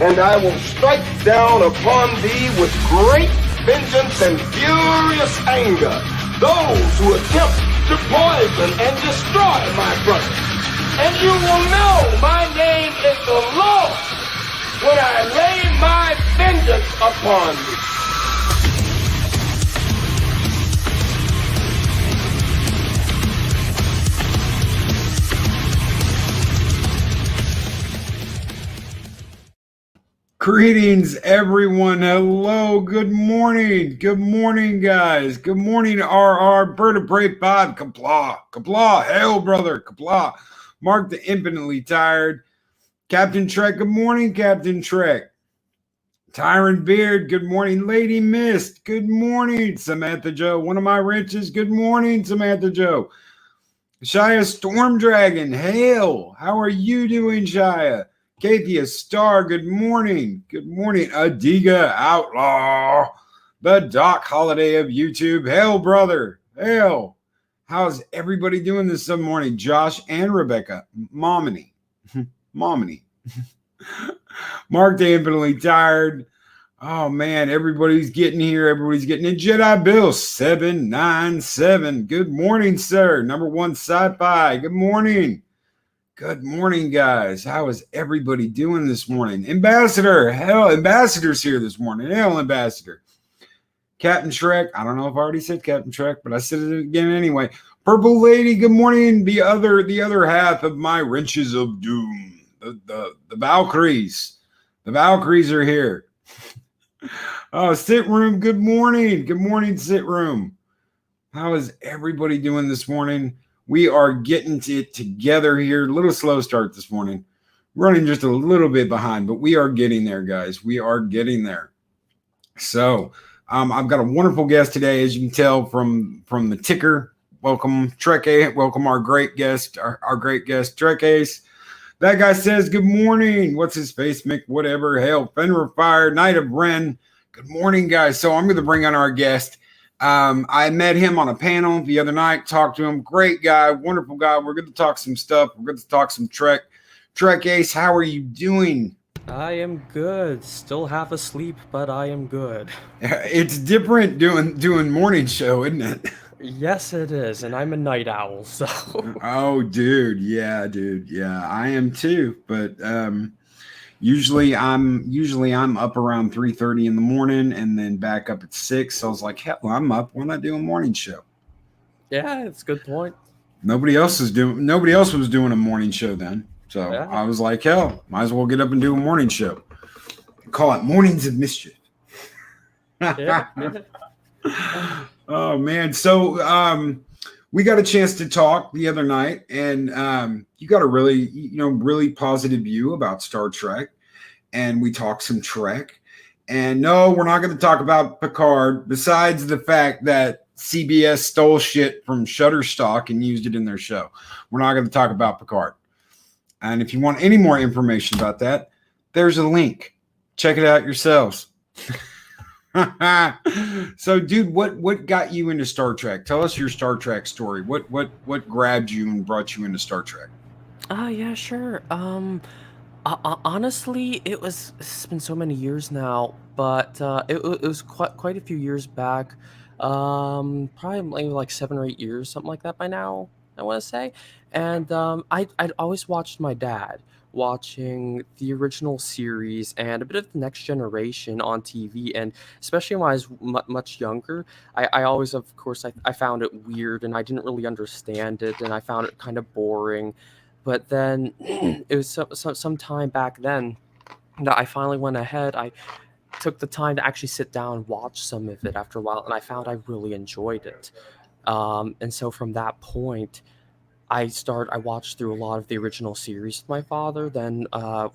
and I will strike down upon thee with great vengeance and furious anger those who attempt to poison and destroy my brother. And you will know my name is the Lord when I lay my vengeance upon you. Greetings, everyone. Hello. Good morning. Good morning, guys. Good morning, RR. Bird of Prey 5. Kapla. Kapla. Hail, brother. Kapla. Mark the Infinitely Tired. Captain Trek. Good morning, Captain Trek. Tyrant Beard. Good morning. Lady Mist. Good morning, Samantha Joe. One of my wrenches. Good morning, Samantha Joe. Shia Storm Dragon. Hail. How are you doing, Shia? Kathia Star, good morning. Good morning. Adiga Outlaw, the Doc Holiday of YouTube. Hail, brother. Hail. How's everybody doing this morning? Josh and Rebecca. Momini. Momini. Mark the Infinitely Tired. Oh, man. Everybody's getting here. Everybody's getting it. Jedi Bill 797. Good morning, sir. Number one sci-fi. Good morning. Good morning, guys. How is everybody doing this morning? Ambassador, hell, Ambassador's here this morning. Hell, Ambassador. Captain Shrek. I don't know if I already said Captain Shrek, but I said it again anyway. Purple Lady, good morning. The other half of my wrenches of doom. The Valkyries. The Valkyries are here. Oh, Sit Room, good morning. Good morning, Sit Room. How is everybody doing this morning? We are getting it together here. A little slow start this morning. Running just a little bit behind, but we are getting there, guys. We are getting there. So I've got a wonderful guest today, as you can tell from the ticker. Welcome, Trek A. Welcome our great guest, our great guest, Trek Ace. That guy says, good morning. What's his face, Mick? Whatever. Hail, Fenrir Fire, Knight of Ren. Good morning, guys. So I'm going to bring on our guest. I met him on a panel the other night, talked to him. Great guy, wonderful guy. We're going to talk some stuff. We're going to talk some Trek. Trek Ace, how are you doing? I am good. Still half asleep, but I am good. It's different doing morning show, isn't it? Yes, it is, and I'm a night owl, so. Oh, dude. Yeah, I am too. But Usually I'm up around 3:30 in the morning and then back up at 6. So I was like, hell, I'm up. Why not do a morning show? Yeah, it's a good point. Nobody else was doing a morning show then. So yeah. I was like, hell, might as well get up and do a morning show. Call it Mornings of Mischief. Yeah. Oh man. So we got a chance to talk the other night, and you got a really positive view about Star Trek, and we talked some Trek. And no, we're not going to talk about Picard, besides the fact that CBS stole shit from Shutterstock and used it in their show. We're not going to talk about Picard. And if you want any more information about that, there's a link. Check it out yourselves. So, dude, what got you into Star Trek? Tell us your Star Trek story. What grabbed you and brought you into Star Trek? Yeah, sure. Honestly, it's been so many years now, but it was quite a few years back. Probably maybe like 7 or 8 years, something like that by now, I want to say. And I'd always watched my dad watching the original series and a bit of the Next Generation on TV, and especially when I was much younger, I always, of course, I found it weird and I didn't really understand it, and I found it kind of boring. But then it was some time back then that I finally went ahead. I took the time to actually sit down and watch some of it after a while, and I found I really enjoyed it. And so from that point, I watched through a lot of the original series with my father, then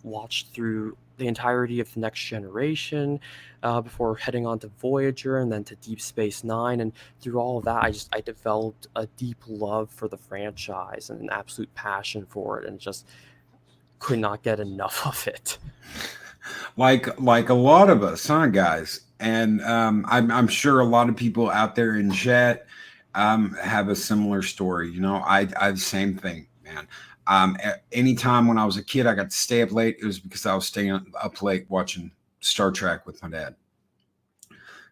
watched through the entirety of the Next Generation before heading on to Voyager and then to Deep Space Nine. And through all of that, I developed a deep love for the franchise and an absolute passion for it, and just could not get enough of it. Like a lot of us, huh, guys? And I'm sure a lot of people out there in chat have a similar story. You know, I same thing, man. Anytime when I was a kid, I got to stay up late. It was because I was staying up late watching Star Trek with my dad.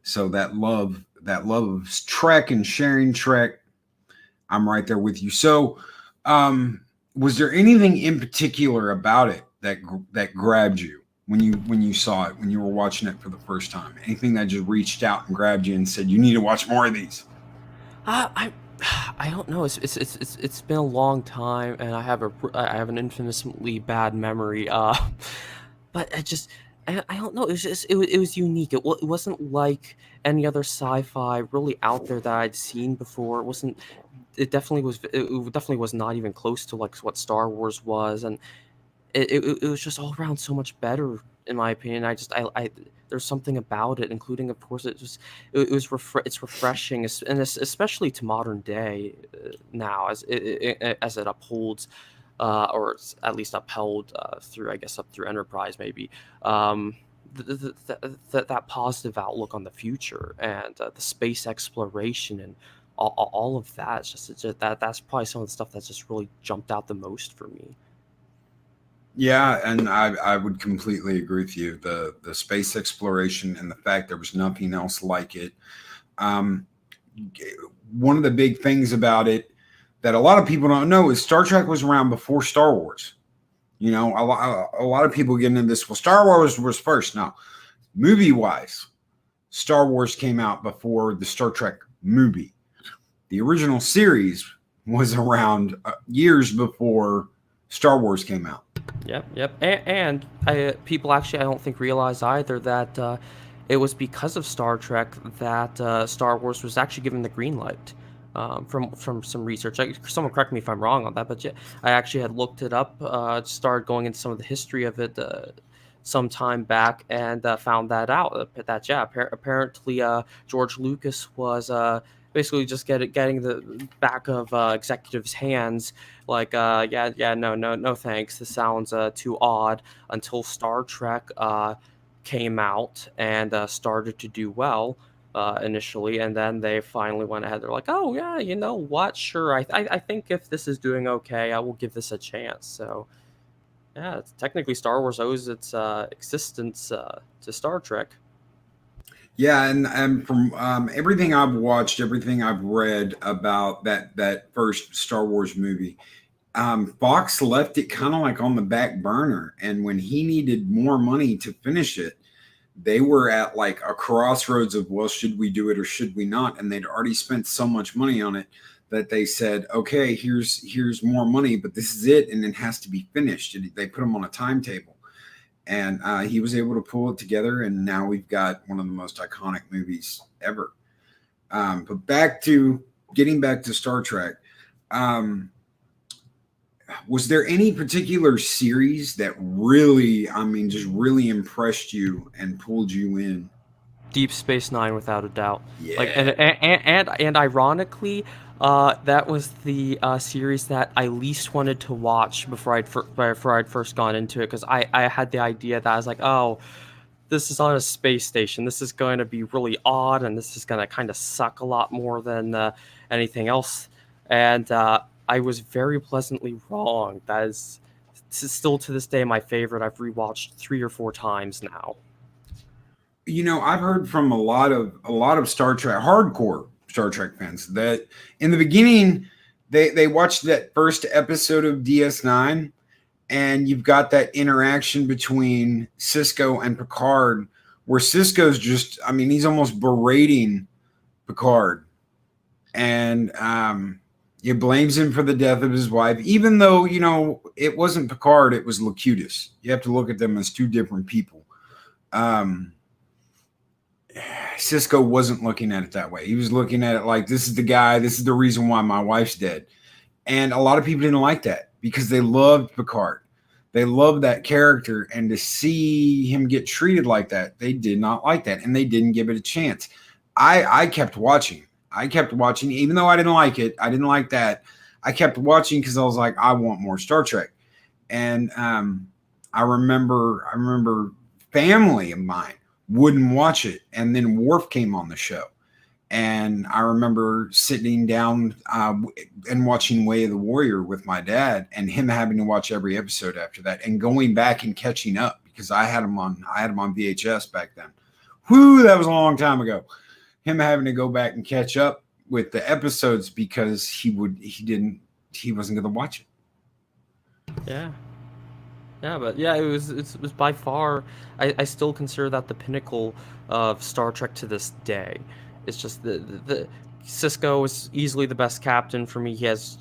So that love of Trek and sharing Trek, I'm right there with you. So, was there anything in particular about it that grabbed you when you saw it, when you were watching it for the first time? Anything that just reached out and grabbed you and said, "You need to watch more of these"? I I don't know. It's been a long time, and I have an infamously bad memory. But I don't know. It was unique. It wasn't like any other sci-fi really out there that I'd seen before. It wasn't. It definitely was not even close to like what Star Wars was, and it was just all around so much better in my opinion. I there's something about it, including of course it's refreshing, and especially to modern day now as it upholds, or it's at least upheld through I guess up through Enterprise maybe. Um, that positive outlook on the future and the space exploration and all of that. That's probably some of the stuff that's just really jumped out the most for me. Yeah, and I would completely agree with you. The space exploration and the fact there was nothing else like it. Um, One of the big things about it that a lot of people don't know is Star Trek was around before Star Wars. A lot of people get into this. Well, Star Wars was first. No, movie wise, Star Wars came out before the Star Trek movie. The original series was around years before Star Wars came out. Yep. People actually, I don't think realize either that it was because of Star Trek that Star Wars was actually given the green light. From some research, someone correct me if I'm wrong on that, but yeah, I actually had looked it up, started going into some of the history of it some time back, and found that out. That yeah, apparently George Lucas was basically just getting the back of executives' hands like no thanks, this sounds too odd, until Star Trek came out and started to do well initially, and then they finally went ahead. They're like, oh yeah, you know what, sure, I think if this is doing okay, I will give this a chance. So yeah, technically Star Wars owes its existence to Star Trek. Yeah, and from everything I've watched, everything I've read about that first Star Wars movie, Fox left it kind of like on the back burner. And when he needed more money to finish it, they were at like a crossroads of, well, should we do it or should we not? And they'd already spent so much money on it that they said, okay, here's more money, but this is it, and it has to be finished. And they put him on a timetable, and he was able to pull it together. And now we've got one of the most iconic movies ever. But getting back to Star Trek. Was there any particular series that really, I mean, just really impressed you and pulled you in? Deep Space Nine, without a doubt. Like, Yeah. and ironically, that was the series that I least wanted to watch before I'd first gone into it, because I had the idea that I was like, oh, this is on a space station. This is going to be really odd, and this is going to kind of suck a lot more than anything else. And I was very pleasantly wrong. That is still to this day my favorite. I've rewatched 3 or 4 times now. I've heard from a lot of Star Trek hardcore Star Trek fans that in the beginning they watched that first episode of DS9, and you've got that interaction between Cisco and Picard where Cisco's just, I mean, he's almost berating Picard, and he blames him for the death of his wife, even though it wasn't Picard, it was Locutus. You have to look at them as two different people. Cisco wasn't looking at it that way. He was looking at it like, this is the guy, this is the reason why my wife's dead. And a lot of people didn't like that because they loved Picard. They loved that character. And to see him get treated like that, they did not like that. And they didn't give it a chance. I kept watching. Even though I didn't like it. I didn't like that. I kept watching because I was like, I want more Star Trek. And I remember family of mine wouldn't watch it, and then Worf came on the show, And I remember sitting down and watching Way of the Warrior with my dad, and him having to watch every episode after that, and going back and catching up because I had him on VHS back then. Whoo, that was a long time ago. Him having to go back and catch up with the episodes because he wasn't going to watch it. Yeah. Yeah, but yeah, it was by far. I still consider that the pinnacle of Star Trek to this day. It's just the Cisco is easily the best captain for me. He has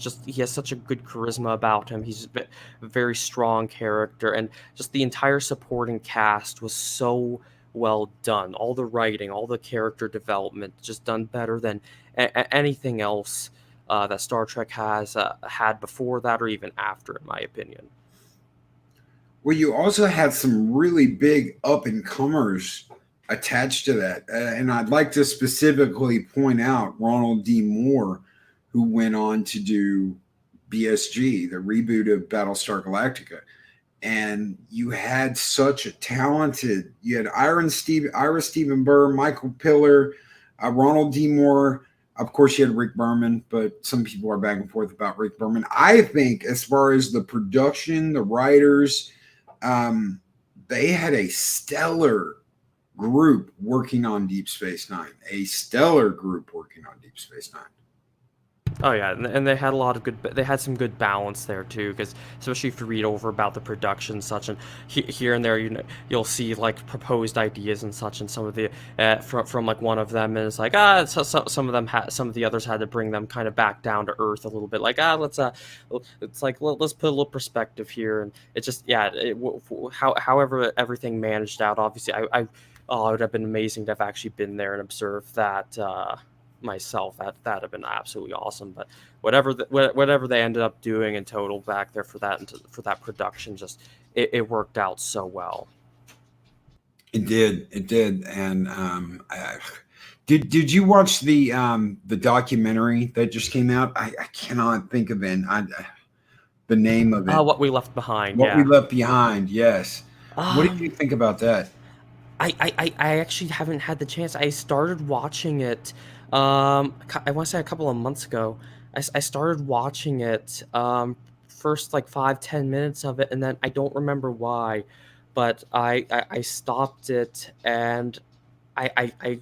such a good charisma about him. He's a very strong character, and just the entire supporting cast was so well done. All the writing, all the character development, just done better than anything else that Star Trek has had before that or even after, in my opinion. Well, you also had some really big up and comers attached to that. And I'd like to specifically point out Ronald D. Moore, who went on to do BSG, the reboot of Battlestar Galactica. And you had such a talented, you had Ira Stephen Burr, Michael Piller, Ronald D. Moore. Of course, you had Rick Berman, but some people are back and forth about Rick Berman. I think as far as the production, the writers, they had a stellar group working on Deep Space Nine. Oh yeah, and they had a lot of good. They had some good balance there too, because especially if you read over about the production and such, and here and there, you'll see like proposed ideas and such, and some of the from like one of them, and it's like some of them some of the others had to bring them kind of back down to earth a little bit, like let's it's like let's put a little perspective here, and it's just however everything managed out. Obviously, it would have been amazing to have actually been there and observed that. Myself, that'd have been absolutely awesome, but whatever they ended up doing in total back there for that production, just it worked out so well. It did. And did you watch the documentary that just came out? I cannot think of it. The name of it. What We Left Behind. We Left Behind. Yes. What did you think about that? I actually haven't had the chance. I started watching it. I want to say a couple of months ago. I started watching it. First like 5-10 minutes of it, and then I don't remember why, but I stopped it, and I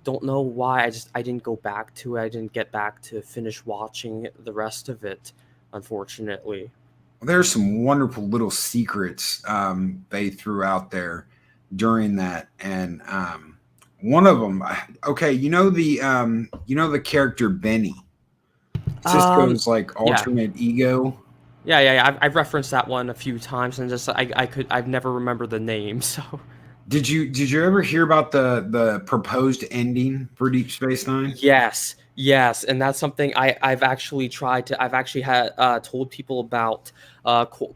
don't know why. I didn't go back to it. I didn't get back to finish watching the rest of it, unfortunately. There's some wonderful little secrets they threw out there during that, and one of them, okay, the character Benny, Cisco's like alternate ego. Yeah. I've referenced that one a few times, and just I've never remembered the name. So, did you ever hear about the proposed ending for Deep Space Nine? Yes, and that's something I've actually had told people about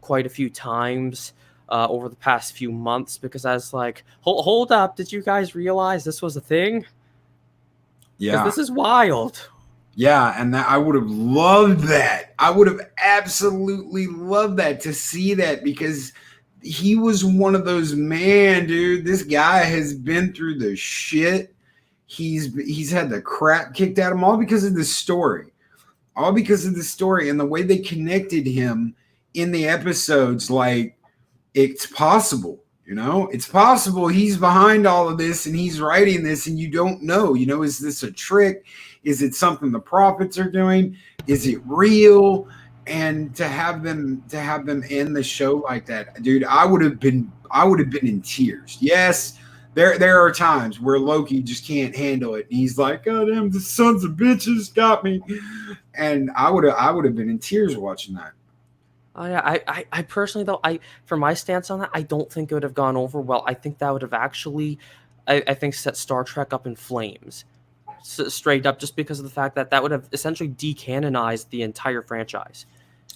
quite a few times. Over the past few months, because I was like, hold up, did you guys realize this was a thing? Yeah, this is wild. Yeah, and I would have loved that. I would have absolutely loved that, to see that, because he was one of those, man, dude, this guy has been through the shit. He's had the crap kicked out of him, all because of this story. All because of the story and the way they connected him in the episodes. Like, it's possible, it's possible he's behind all of this and he's writing this, and you don't know, is this a trick? Is it something the prophets are doing? Is it real? And to have them end the show like that, dude, I would have been in tears. Yes, there are times where Loki just can't handle it, and he's like, "God damn, the sons of bitches got me," and I would have been in tears watching that. Oh yeah, I personally though, for my stance on that, I don't think it would have gone over well. I think that would have actually, I think, set Star Trek up in flames, straight up, just because of the fact that would have essentially decanonized the entire franchise,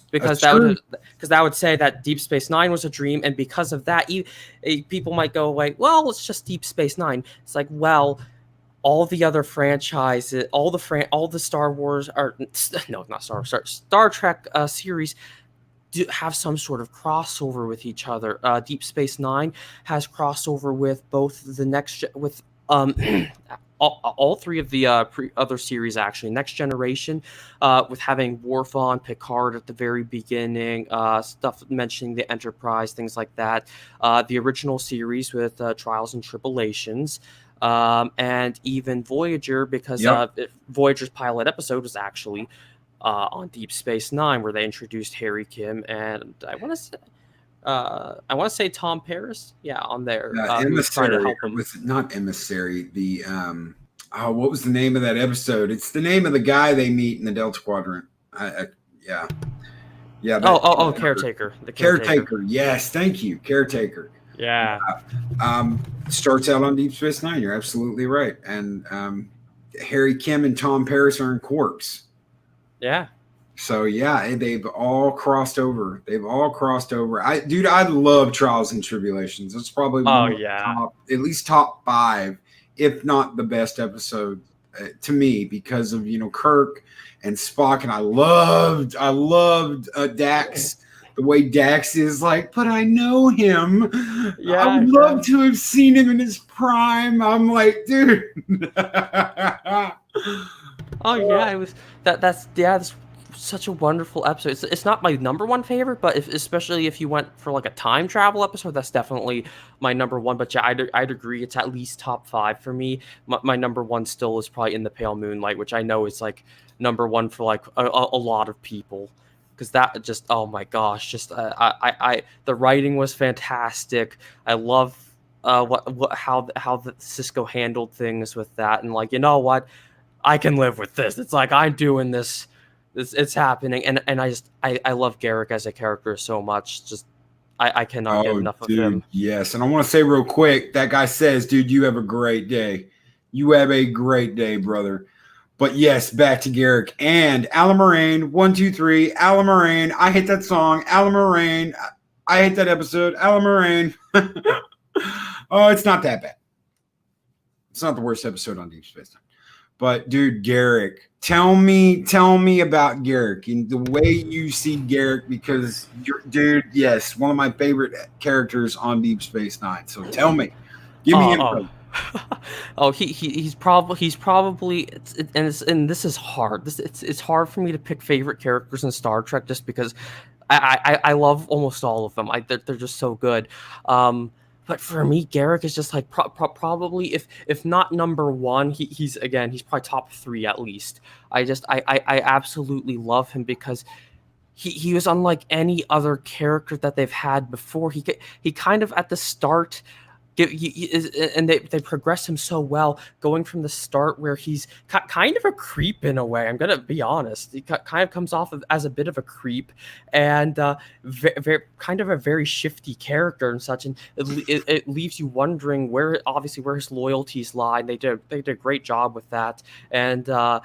because that would say that Deep Space Nine was a dream, and because of that, people might go like, well, it's just Deep Space Nine. It's like, well, all the other franchises, all the Star Wars, or no, not Star Wars, Star Trek series do have some sort of crossover with each other. Deep Space Nine has crossover with both the next with all three of the other series, actually. Next Generation, with having Worf on, Picard at the very beginning, stuff mentioning the Enterprise, things like that. The original series with Trials and Tribulations. And even Voyager, because Yep. Voyager's pilot episode was actually on Deep Space Nine, where they introduced Harry Kim and I want to say Tom Paris, on there, who was trying to Emissary, help or him. was it not emissary? The what was the name of that episode? It's the name of the guy they meet in the Delta Quadrant. Yeah, yeah. Caretaker. The Caretaker. Yes, thank you, Caretaker. Yeah. Starts out on Deep Space Nine. You're absolutely right. And Harry Kim and Tom Paris are in Quarks. Yeah. So yeah, they've all crossed over. I love Trials and Tribulations. It's probably one of the top, at least top 5, if not the best episode to me, because of Kirk and Spock, and I loved Dax. The way Dax is like, but I know him. Yeah, I would love to have seen him in his prime. I'm like, dude. It was that's such a wonderful episode. It's not my number one favorite, but especially if you went for like a time travel episode, that's definitely my number one. But yeah, I'd agree it's at least top 5 for me. My number one still is probably In the Pale Moonlight, which I know is like number one for like a lot of people. Because that just, oh my gosh, just the writing was fantastic. I love how the Cisco handled things with that, and like, you know what, I can live with this. It's like, I'm doing this. It's happening, and I love Garrick as a character so much. Just I cannot get enough of him. Yes, and I want to say real quick, that guy says, dude, you have a great day. You have a great day, brother. But yes, back to Garrick and Alan Moraine. 1, 2, 3. Alan Moraine. I hate that song. Alan Moraine. I hate that episode. Alan Moraine. Oh, it's not that bad. It's not the worst episode on Deep Space Nine. But dude, Garrick, tell me about Garrick and the way you see Garrick, because dude, yes, one of my favorite characters on Deep Space Nine. So tell me, give me info. He's probably and this is hard. It's hard for me to pick favorite characters in Star Trek, just because I love almost all of them. They're just so good. But for me, Garrick is just like probably, if not number one, he's probably top 3 at least. I absolutely love him because he was unlike any other character that they've had before. He kind of at the start. And they progress him so well, going from the start where he's kind of a creep in a way. I'm gonna be honest. He kind of comes off as a bit of a creep, and kind of a very shifty character and such. And it leaves you wondering where his loyalties lie. And they did a great job with that, and and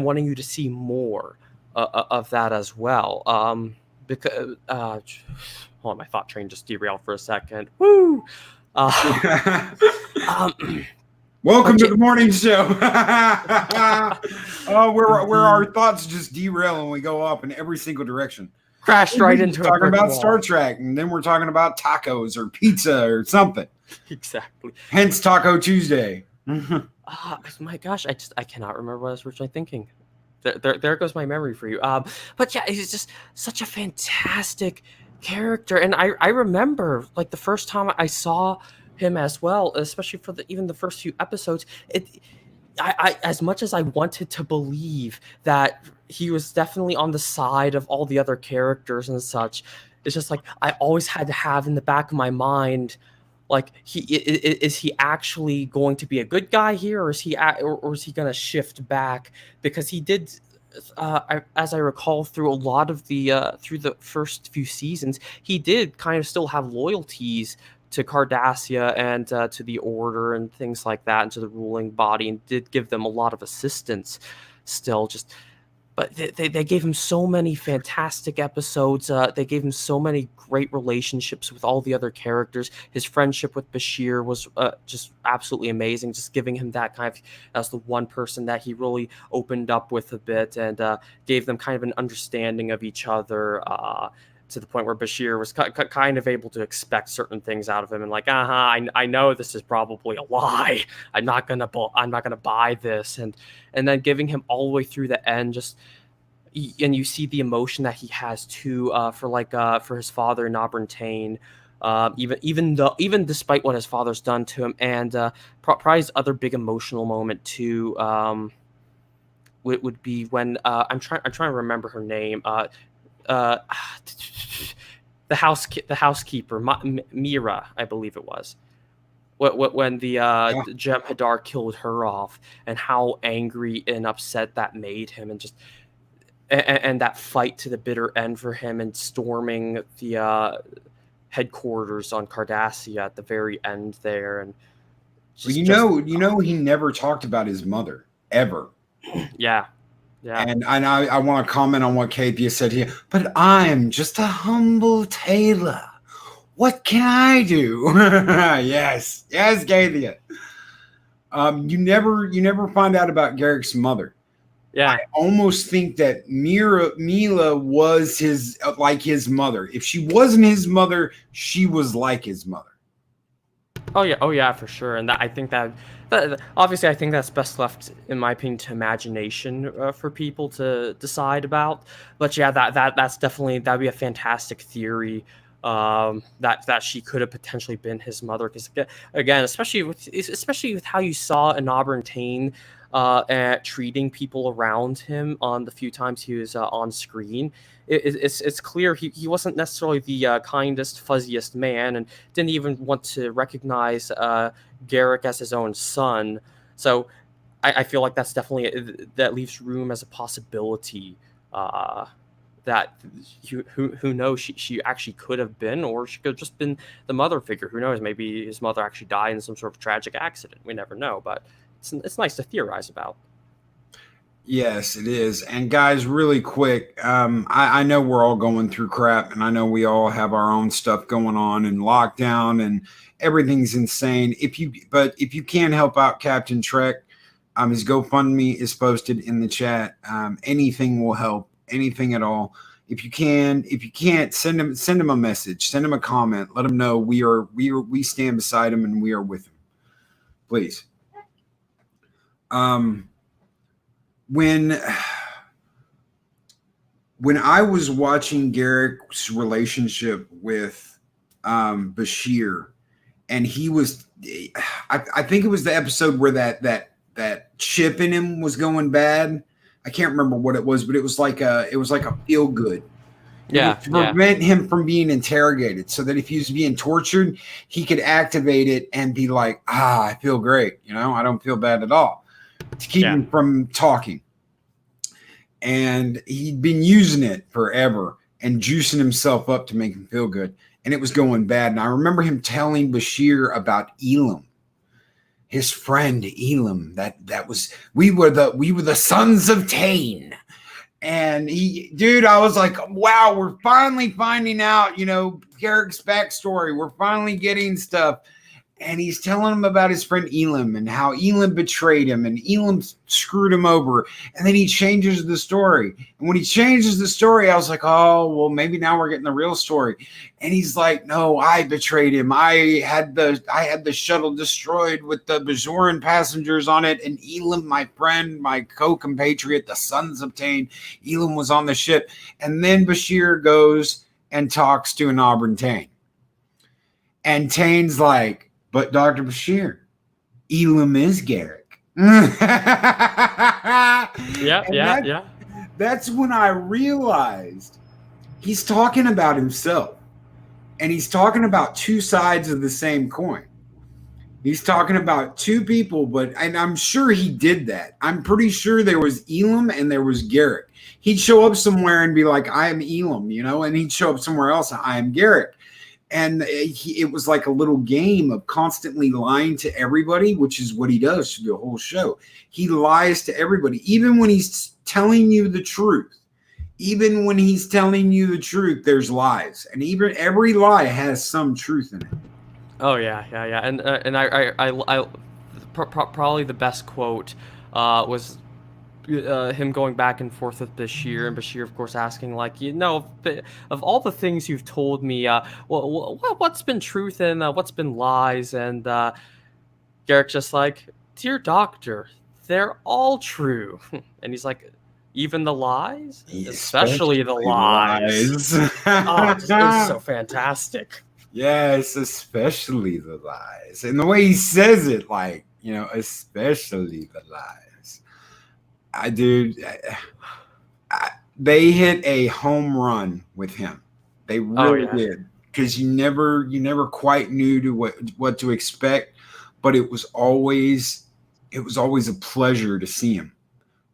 wanting you to see more of that as well. Because hold on, my thought train just derailed for a second. Woo! Welcome to the morning show. Where our thoughts just derail and we go up in every single direction. Crashed right into talking about Star Trek, and then we're talking about tacos or pizza or something. Exactly. Hence Taco Tuesday. My gosh, I cannot remember what I was originally thinking. There goes my memory for you. But yeah, he's just such a fantastic character, and I remember like the first time I saw him as well, especially for even the first few episodes. I as much as I wanted to believe that he was definitely on the side of all the other characters and such, it's just like I always had to have in the back of my mind, like, is he actually going to be a good guy here, or is he going to shift back? Because he did, as I recall, through a lot of through the first few seasons, he did kind of still have loyalties to Cardassia and to the Order and things like that, and to the ruling body, and did give them a lot of assistance still. But they gave him so many fantastic episodes. They gave him so many great relationships with all the other characters. His friendship with Bashir was just absolutely amazing. Just giving him that kind of, as the one person that he really opened up with a bit, and gave them kind of an understanding of each other. to the point where Bashir was kind of able to expect certain things out of him, and like, I know this is probably a lie. I'm not gonna buy this, and then giving him all the way through the end, and you see the emotion that he has too, for his father in Auburn, even despite what his father's done to him, and probably his other big emotional moment too. Would be when I'm trying to remember her name. Uh, the housekeeper, Mira, I believe it was. When the Yeah. Jem'Hadar killed her off, and how angry and upset that made him, and just and that fight to the bitter end for him, and storming the headquarters on Cardassia at the very end there, and Well, just he never talked about his mother ever. yeah. Yeah. And I want to comment on what Capia said here. But I'm just a humble tailor. What can I do? Yes, Capia. You never find out about Garrick's mother. Yeah. I almost think that Mila was his mother. If she wasn't his mother, she was like his mother. Oh yeah, for sure. And I think that obviously, I think that's best left, in my opinion, to imagination for people to decide about. But yeah, that's definitely, that'd be a fantastic theory. That she could have potentially been his mother, because again, especially with how you saw in Auburn treating people around him on the few times he was on screen. It's clear he wasn't necessarily the kindest, fuzziest man, and didn't even want to recognize Garrick as his own son. So I feel like that's definitely, that leaves room as a possibility that who knows, she actually could have been, or she could have just been the mother figure. Who knows? Maybe his mother actually died in some sort of tragic accident. We never know, but it's nice to theorize about. Yes, it is. And guys, really quick, I know we're all going through crap, and I know we all have our own stuff going on, and lockdown, and everything's insane. If you can help out Captain Trek, his GoFundMe is posted in the chat. Anything will help, anything at all. If you can't, send him a message, send him a comment, let him know we stand beside him and we are with him. Please. When I was watching Garrick's relationship with Bashir, and he was, I think it was the episode where that chip in him was going bad. I can't remember what it was, but it was like a feel good. Yeah, to prevent him from being interrogated, so that if he was being tortured, he could activate it and be like, I feel great. I don't feel bad at all, to keep him from talking. And he'd been using it forever and juicing himself up to make him feel good. And it was going bad. And I remember him telling Bashir about Elam, his friend Elam. We were the sons of Tain. And I was like, wow, we're finally finding out, Garrick's backstory. We're finally getting stuff. And he's telling him about his friend Elam, and how Elam betrayed him, and Elam screwed him over. And then he changes the story. And when he changes the story, I was like, oh, well, maybe now we're getting the real story. And he's like, no, I betrayed him. I had the shuttle destroyed with the Bajoran passengers on it. And Elam, my friend, my co-compatriot, the Sons of Tain, Elam was on the ship. And then Bashir goes and talks to an Auburn Tain. And Tain's like, but Dr. Bashir, Elam is Garrick. Yeah. That's when I realized he's talking about himself. And he's talking about two sides of the same coin. He's talking about two people, and I'm sure he did that. I'm pretty sure there was Elam and there was Garrick. He'd show up somewhere and be like, I am Elam, and he'd show up somewhere else, I am Garrick. And it was like a little game of constantly lying to everybody, which is what he does through the whole show. He lies to everybody, even when he's telling you the truth. Even when he's telling you the truth, there's lies, and even every lie has some truth in it. Oh yeah. And I probably the best quote was him going back and forth with Bashir, and Bashir, of course, asking like, of all the things you've told me, what's been truth and what's been lies? And Garrick just like, dear doctor, they're all true. And he's like, even the lies, especially the Especially lies. lies. Oh, it was so fantastic. Yes, especially the lies. And the way he says it, like, especially the lies. Dude, they hit a home run with him. They really did. Because you never quite knew what to expect, but it was always a pleasure to see him,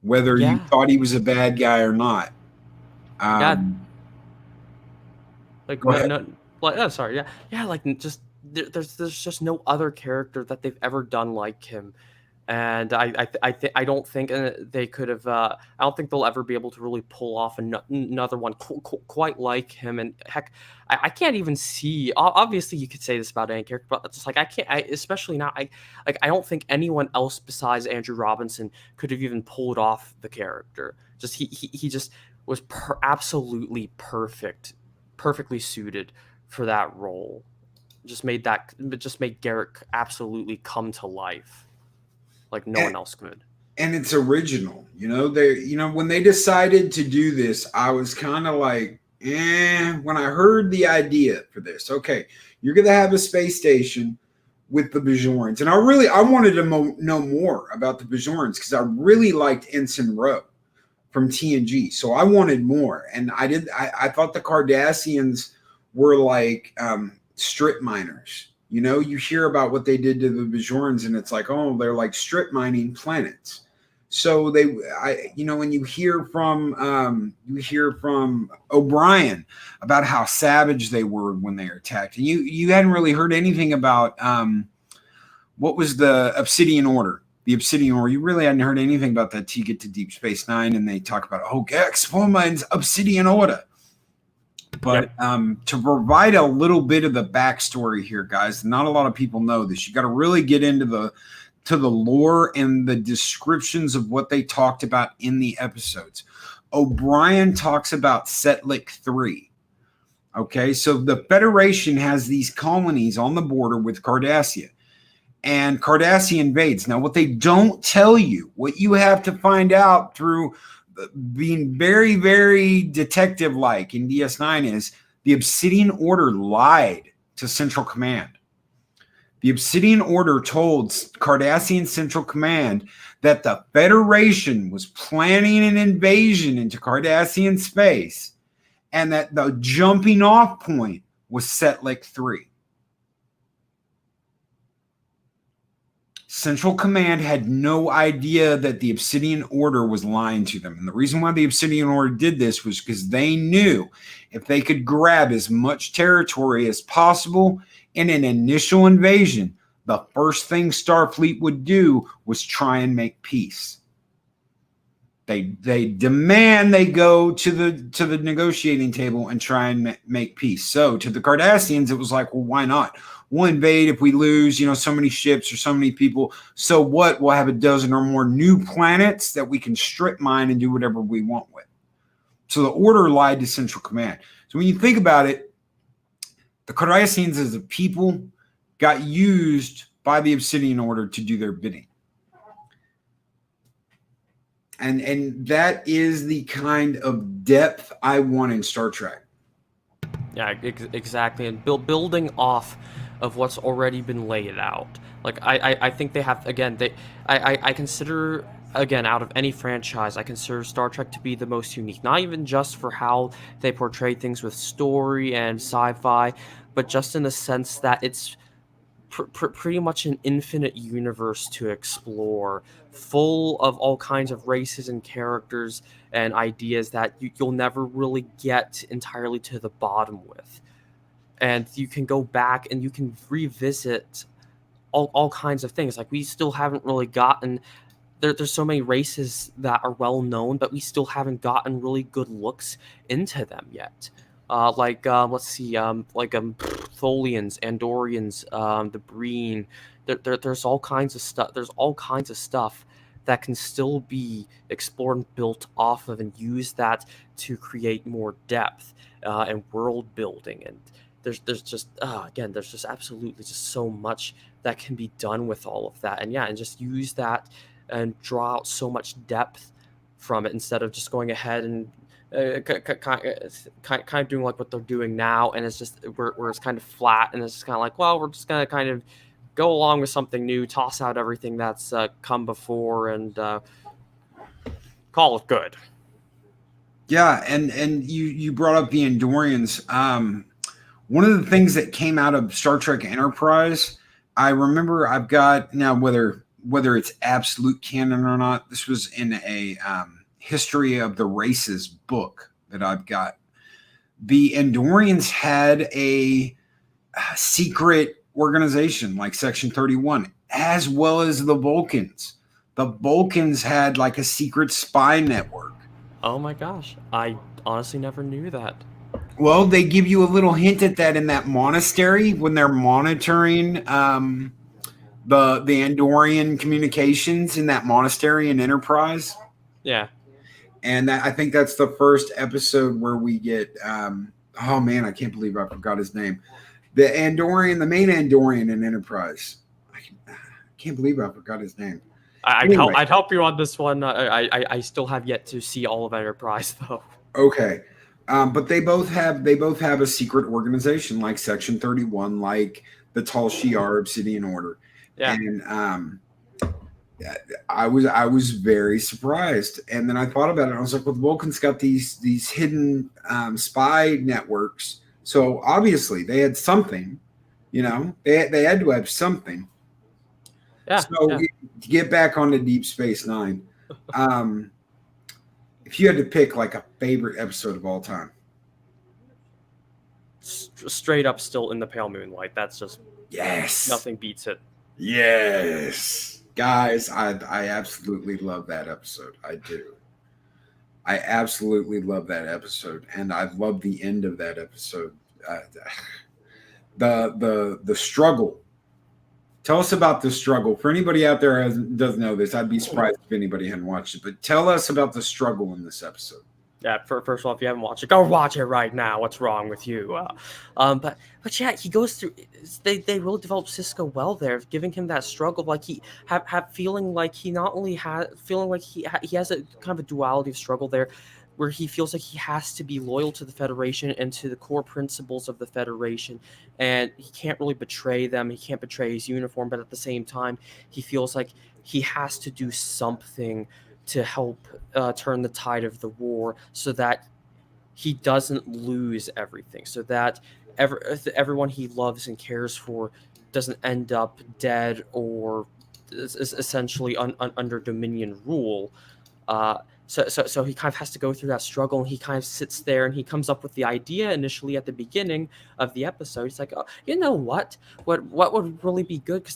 whether you thought he was a bad guy or not. Like Go ahead. sorry, like just there's just no other character that they've ever done like him, and I don't think they could have. I don't think they'll ever be able to really pull off another one quite like him. And heck, I can't even see. Obviously, you could say this about any character, but it's just like I can't. Especially now, I don't think anyone else besides Andrew Robinson could have even pulled off the character. Just he just was absolutely perfectly suited for that role. Just made Garrick absolutely come to life like no one else could. And it's original. When they decided to do this, I was kind of like, when I heard the idea for this. Okay, you're going to have a space station with the Bajorans. And I wanted to know more about the Bajorans because I really liked Ensign Rowe from TNG. So I wanted more. And I thought the Cardassians were like strip miners. You hear about what they did to the Bajorans, and it's like, oh, they're like strip mining planets. So when you hear from O'Brien about how savage they were when they were attacked, and you hadn't really heard anything about what was the Obsidian Order. The Obsidian Order. You really hadn't heard anything about that till you get to Deep Space Nine, and they talk about Gex Forman's Obsidian Order. But to provide a little bit of the backstory here, guys, not a lot of people know this. You got to really get into the lore and the descriptions of what they talked about in the episodes. O'Brien talks about Setlik 3. Okay, so the Federation has these colonies on the border with Cardassia, and Cardassia invades. Now, what they don't tell you, what you have to find out through being very, very detective-like in DS9 is the Obsidian Order lied to Central Command. The Obsidian Order told Cardassian Central Command that the Federation was planning an invasion into Cardassian space and that the jumping off point was Setlik 3. Central Command had no idea that the Obsidian Order was lying to them. And the reason why the Obsidian Order did this was because they knew if they could grab as much territory as possible in an initial invasion, the first thing Starfleet would do was try and make peace. They demand they go to the negotiating table and try and make peace. So to the Cardassians, it was like, well, why not? We'll invade if we lose, so many ships or so many people. So what? We'll have a dozen or more new planets that we can strip mine and do whatever we want with. So the Order lied to Central Command. So when you think about it, the Cardassians as a people got used by the Obsidian Order to do their bidding. And that is the kind of depth I want in Star Trek. Yeah, exactly. And building off of what's already been laid out. Like I think they have, again, I consider, again, out of any franchise, I consider Star Trek to be the most unique. Not even just for how they portray things with story and sci-fi, but just in the sense that it's pretty much an infinite universe to explore, full of all kinds of races and characters and ideas that you'll never really get entirely to the bottom with. And you can go back and you can revisit all kinds of things. Like, we still haven't really gotten there's so many races that are well known, but we still haven't gotten really good looks into them yet. Let's see, Tholians, Andorians, the Breen. There's all kinds of stuff. There's all kinds of stuff that can still be explored and built off of, and use that to create more depth and world building. And there's just again, there's just absolutely just so much that can be done with all of that. And yeah, and just use that and draw out so much depth from it, instead of just going ahead and kind of doing like what they're doing now, and it's just where it's kind of flat, and it's just kind of like, well, we're just gonna kind of go along with something new, toss out everything that's come before, and call it good. Yeah, and you brought up the Andorians. One of the things that came out of Star Trek Enterprise, I remember I've got now, whether it's absolute canon or not, this was in a History of the Races book that I've got. The Andorians had a secret organization like Section 31, as well as the Vulcans. The Vulcans had like a secret spy network. Oh my gosh, I honestly never knew that. Well, they give you a little hint at that in that monastery when they're monitoring the Andorian communications in that monastery in Enterprise. Yeah. And I think that's the first episode where we get oh man, I can't believe I forgot his name. The main Andorian in Enterprise. I can't believe I forgot his name. Anyway. I'd help you on this one. I still have yet to see all of Enterprise though. Okay. But they both have a secret organization like Section 31, like the Tal Shiar Obsidian Order. Yeah. And I was very surprised. And then I thought about it. I was like, well, the Vulcans got these hidden spy networks. So obviously they had something, they had to have something. Yeah. So to get back onto Deep Space Nine, if you had to pick like a favorite episode of all time, straight up, still in the pale moonlight. That's just, yes, nothing beats it. Yes, guys, I absolutely love that episode. I do. I absolutely love that episode, and I love the end of that episode. The struggle. Tell us about the struggle. For anybody out there who doesn't know this, I'd be surprised if anybody hadn't watched it. But tell us about the struggle in this episode. Yeah, first of all, if you haven't watched it, go watch it right now. What's wrong with you? But yeah, he goes through. They really developed Cisco well there, giving him that struggle, like he have feeling like he not only feeling like he has a kind of a duality of struggle there, where he feels like he has to be loyal to the Federation and to the core principles of the Federation, and he can't really betray them. He can't betray his uniform, but at the same time, he feels like he has to do something to help turn the tide of the war, so that he doesn't lose everything, so that everyone he loves and cares for doesn't end up dead or is essentially under Dominion rule. So he kind of has to go through that struggle, and he kind of sits there and he comes up with the idea initially at the beginning of the episode. He's like, oh, you know what would really be good, because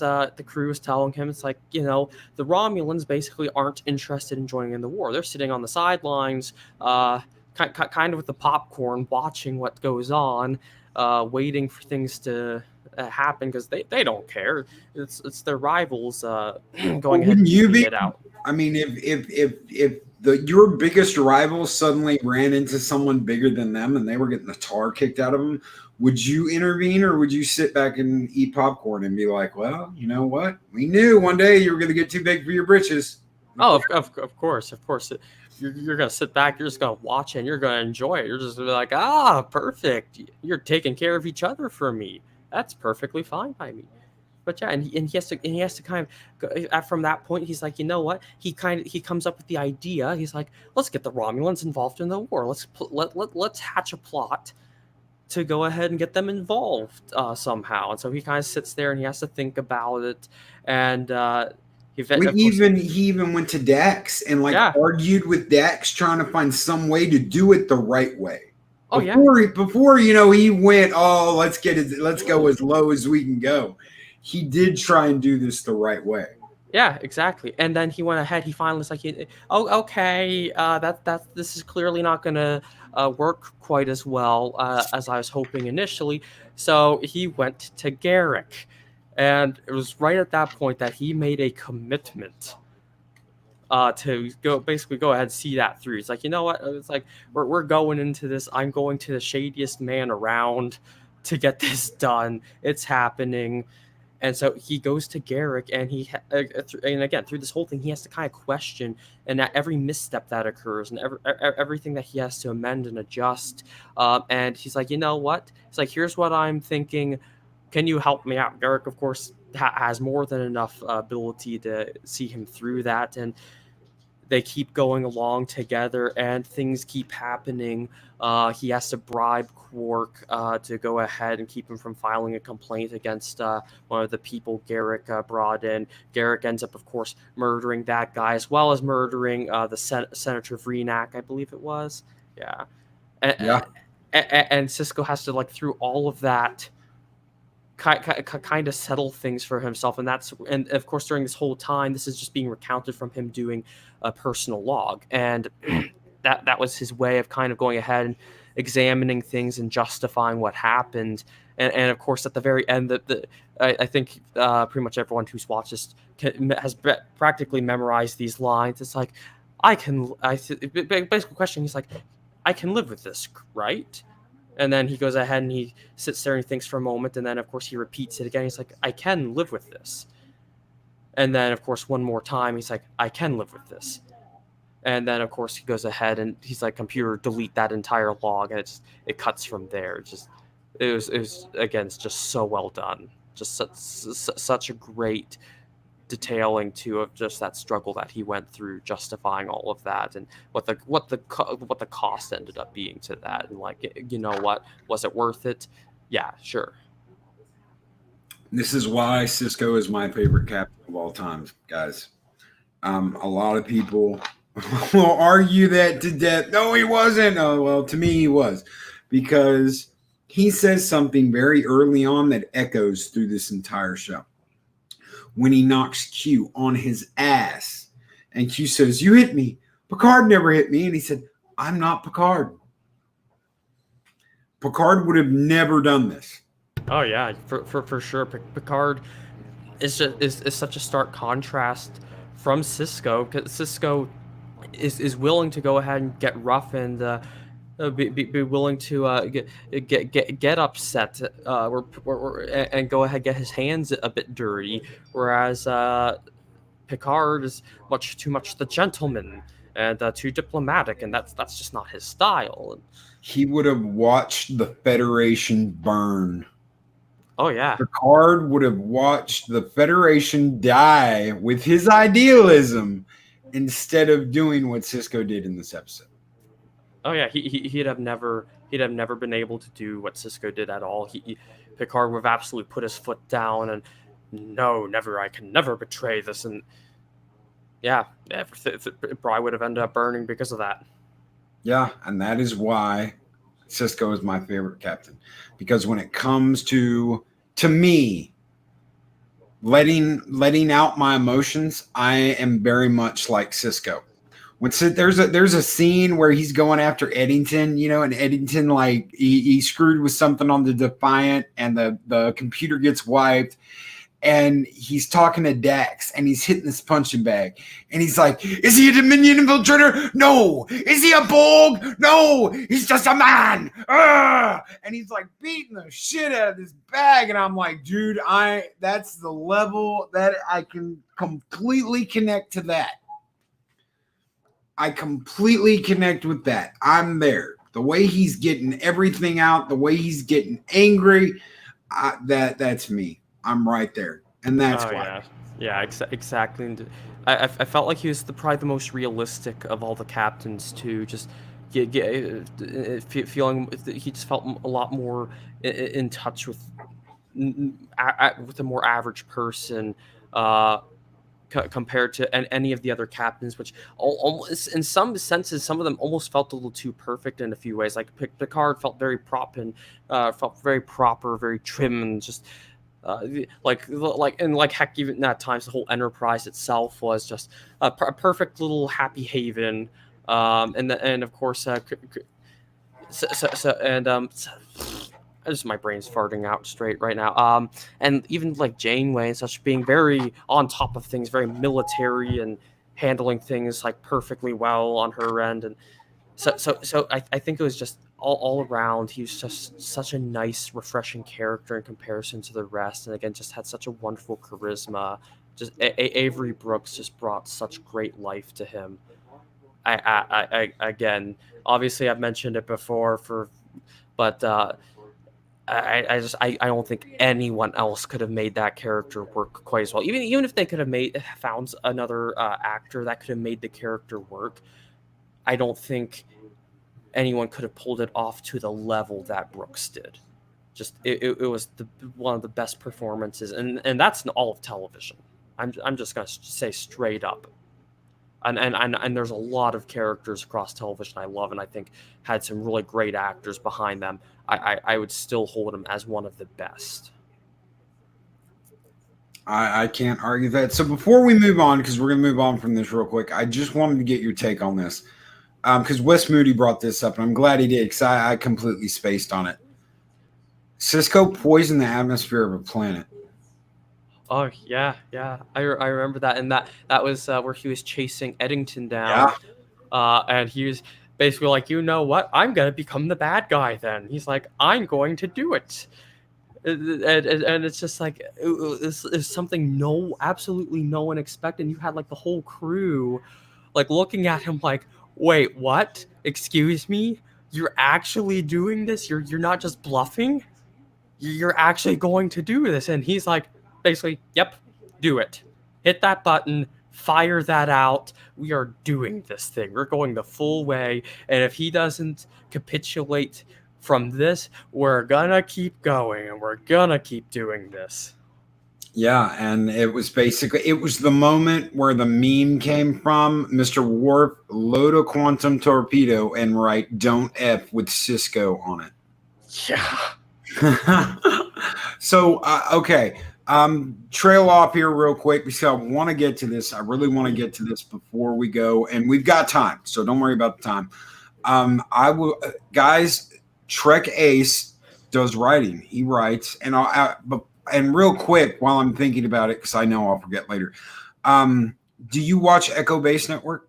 the crew was telling him, it's like, the Romulans basically aren't interested in joining in the war. They're sitting on the sidelines, kind of with the popcorn, watching what goes on, waiting for things to happen, because they don't care. It's their rivals going ahead and it out. I mean, if your biggest rival suddenly ran into someone bigger than them and they were getting the tar kicked out of them, would you intervene, or would you sit back and eat popcorn and be like, well, you know what? We knew one day you were going to get too big for your britches. Oh, of course. You're going to sit back, you're just going to watch it, and you're going to enjoy it. You're just going to be like, perfect. You're taking care of each other for me. That's perfectly fine by me. But yeah, and he has to kind of go, from that point, he's like, you know what? He comes up with the idea. He's like, let's get the Romulans involved in the war. Let's hatch a plot to go ahead and get them involved somehow. And so he kind of sits there and he has to think about it. And he even went to Dax and argued with Dax, trying to find some way to do it the right way. Before he went, let's go as low as we can go. He did try and do this the right way. Yeah, exactly. And then he went ahead. He finally was like, okay, this is clearly not going to work quite as well as I was hoping initially. So he went to Garrick. And it was right at that point that he made a commitment to go ahead and see that through. It's like, you know what? It's like we're going into this. I'm going to the shadiest man around to get this done. It's happening. And so he goes to Garrick, and and again through this whole thing, he has to kind of question, and at every misstep that occurs, and everything that he has to amend and adjust. And he's like, you know what? It's like, here's what I'm thinking. Can you help me out? Garrick, of course, has more than enough ability to see him through that, and they keep going along together, and things keep happening. He has to bribe Quark to go ahead and keep him from filing a complaint against one of the people Garrick brought in. Garrick ends up, of course, murdering that guy, as well as murdering the Senator Vreenak, I believe it was. Yeah. Yeah. And Cisco has to, like, through all of that, kind of settle things for himself, and of course during this whole time this is just being recounted from him doing a personal log, and that was his way of kind of going ahead and examining things and justifying what happened. And of course at the very end, I think pretty much everyone who's watched this has practically memorized these lines. It's like, basic question, he's like, I can live with this, right? And then he goes ahead and he sits there and thinks for a moment, and then of course he repeats it again. He's like, I can live with this. And then of course one more time he's like, I can live with this. And then of course he goes ahead and he's like, computer, delete that entire log, and it cuts from there. It was again, it's just so well done. Just such a great detailing too of just that struggle that he went through, justifying all of that, and what the cost ended up being to that, and like, you know what, was it worth it? Yeah, sure. This is why Cisco is my favorite captain of all time, guys. A lot of people will argue that to death. No, he wasn't. Oh, well, to me, he was, because he says something very early on that echoes through this entire show. When he knocks Q on his ass, and Q says, "You hit me. Picard never hit me." And he said, "I'm not Picard." Picard would have never done this. Oh yeah, for sure. Picard is such a stark contrast from Cisco, because Cisco is willing to go ahead and get rough, and be willing to get upset, and go ahead and get his hands a bit dirty, whereas Picard is too much the gentleman, and too diplomatic, and that's just not his style. He would have watched the Federation burn. Oh yeah, Picard would have watched the Federation die with his idealism instead of doing what Cisco did in this episode. Oh yeah, he'd have never been able to do what Cisco did at all. Picard would have absolutely put his foot down, and no, never, I can never betray this, and yeah, it probably would have ended up burning because of that. Yeah, and that is why Cisco is my favorite captain, because when it comes to me letting out my emotions, I am very much like Cisco. When there's a scene where he's going after Eddington, and Eddington, like, he screwed with something on the Defiant, and the computer gets wiped, and he's talking to Dax, and he's hitting this punching bag, and he's like, "Is he a Dominion infiltrator? No. Is he a Borg? No. He's just a man." And he's like beating the shit out of this bag, and I'm like, dude, that's the level that I can completely connect to that. I completely connect with that. I'm there. The way he's getting everything out, the way he's getting angry, that's me. I'm right there, and that's why. Yeah, exactly. And I felt like he was probably the most realistic of all the captains too. Just feeling, he just felt a lot more in touch with a more average person. Compared to any of the other captains, which almost, in some senses, some of them almost felt a little too perfect in a few ways. Like Picard felt very felt very proper, very trim, and just heck, even at times the whole Enterprise itself was just a perfect little happy haven. And of course, just my brain's farting out straight right now. And even like Janeway and such, being very on top of things, very military, and handling things like perfectly well on her end, and so I think it was just all around. He was just such a nice, refreshing character in comparison to the rest, and again, just had such a wonderful charisma. Just Avery Brooks just brought such great life to him. Again, obviously I've mentioned it before, but I don't think anyone else could have made that character work quite as well. Even if they could have found another actor that could have made the character work, I don't think anyone could have pulled it off to the level that Brooks did. Just it was one of the best performances, and that's in all of television. I'm just gonna say straight up. And there's a lot of characters across television I love, and I think had some really great actors behind them. I would still hold him as one of the best. I can't argue that. So before we move on, because we're going to move on from this real quick, I just wanted to get your take on this. Because Wes Moody brought this up, and I'm glad he did, because I completely spaced on it. Cisco poisoned the atmosphere of a planet. Oh yeah. I remember that, and that was where he was chasing Eddington down. Yeah. And he was basically like, you know what? I'm gonna become the bad guy. Then he's like, I'm going to do it. And it's just like it's something absolutely no one expected. And you had like the whole crew like looking at him like, wait, what? Excuse me? You're actually doing this? You're not just bluffing? You're actually going to do this? And he's like, basically, yep, do it. Hit that button, fire that out. We are doing this thing. We're going the full way. And if he doesn't capitulate from this, we're gonna keep going and we're gonna keep doing this. Yeah, and it was the moment where the meme came from. Mr. Worf, load a quantum torpedo and write "Don't F" with Cisco on it. Yeah. So, okay. Trail off here real quick because I want to get to this. I really want to get to this before we go, and we've got time, so don't worry about the time. I will, guys. Trek Ace does writing. He writes, and real quick while I'm thinking about it, because I know I'll forget later. Do you watch Echo Base Network?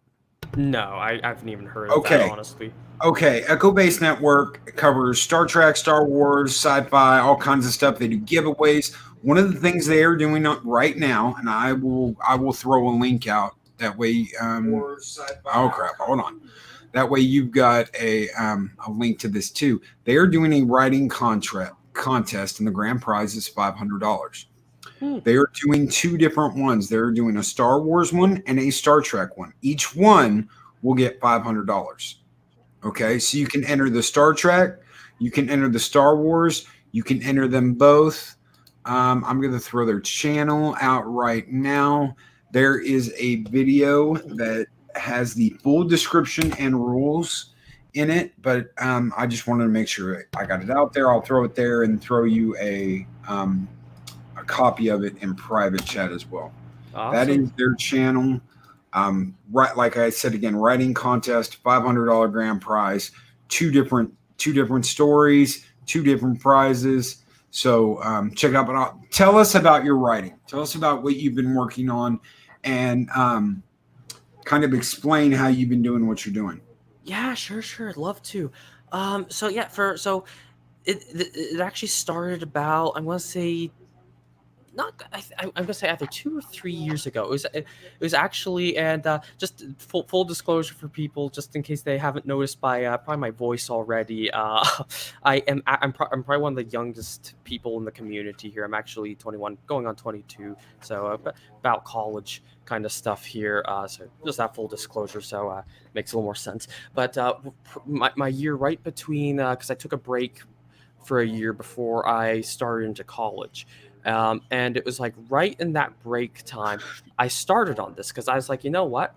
No, I haven't even heard of that, honestly. Okay, Echo Base Network covers Star Trek, Star Wars, sci-fi, all kinds of stuff. They do giveaways. One of the things they are doing right now, and I will throw a link out that way. Oh crap! Hold on. That way you've got a link to this too. They are doing a writing contest, and the grand prize is $500. They are doing two different ones. They're doing a Star Wars one and a Star Trek one. Each one will get $500. Okay, so you can enter the Star Trek, you can enter the Star Wars, you can enter them both. I'm going to throw their channel out right now. There is a video that has the full description and rules in it, but I just wanted to make sure I got it out there. I'll throw it there and throw you a copy of it in private chat as well. Awesome. That is their channel. Right, like I said again, writing contest, $500 grand prize, two different stories, two different prizes. So check it out. But tell us about your writing. Tell us about what you've been working on, and kind of explain how you've been doing what you're doing. Yeah, sure. I'd love to. It actually started about, I'm gonna say, I'm gonna say either 2 or 3 years ago. It was actually, and just full disclosure for people, just in case they haven't noticed by probably my voice already. I'm probably one of the youngest people in the community here. I'm actually 21, going on 22, so about college kind of stuff here. So just that full disclosure, so makes a little more sense. But my year right between, because I took a break for a year before I started into college. And it was like right in that break time, I started on this because I was like, you know what?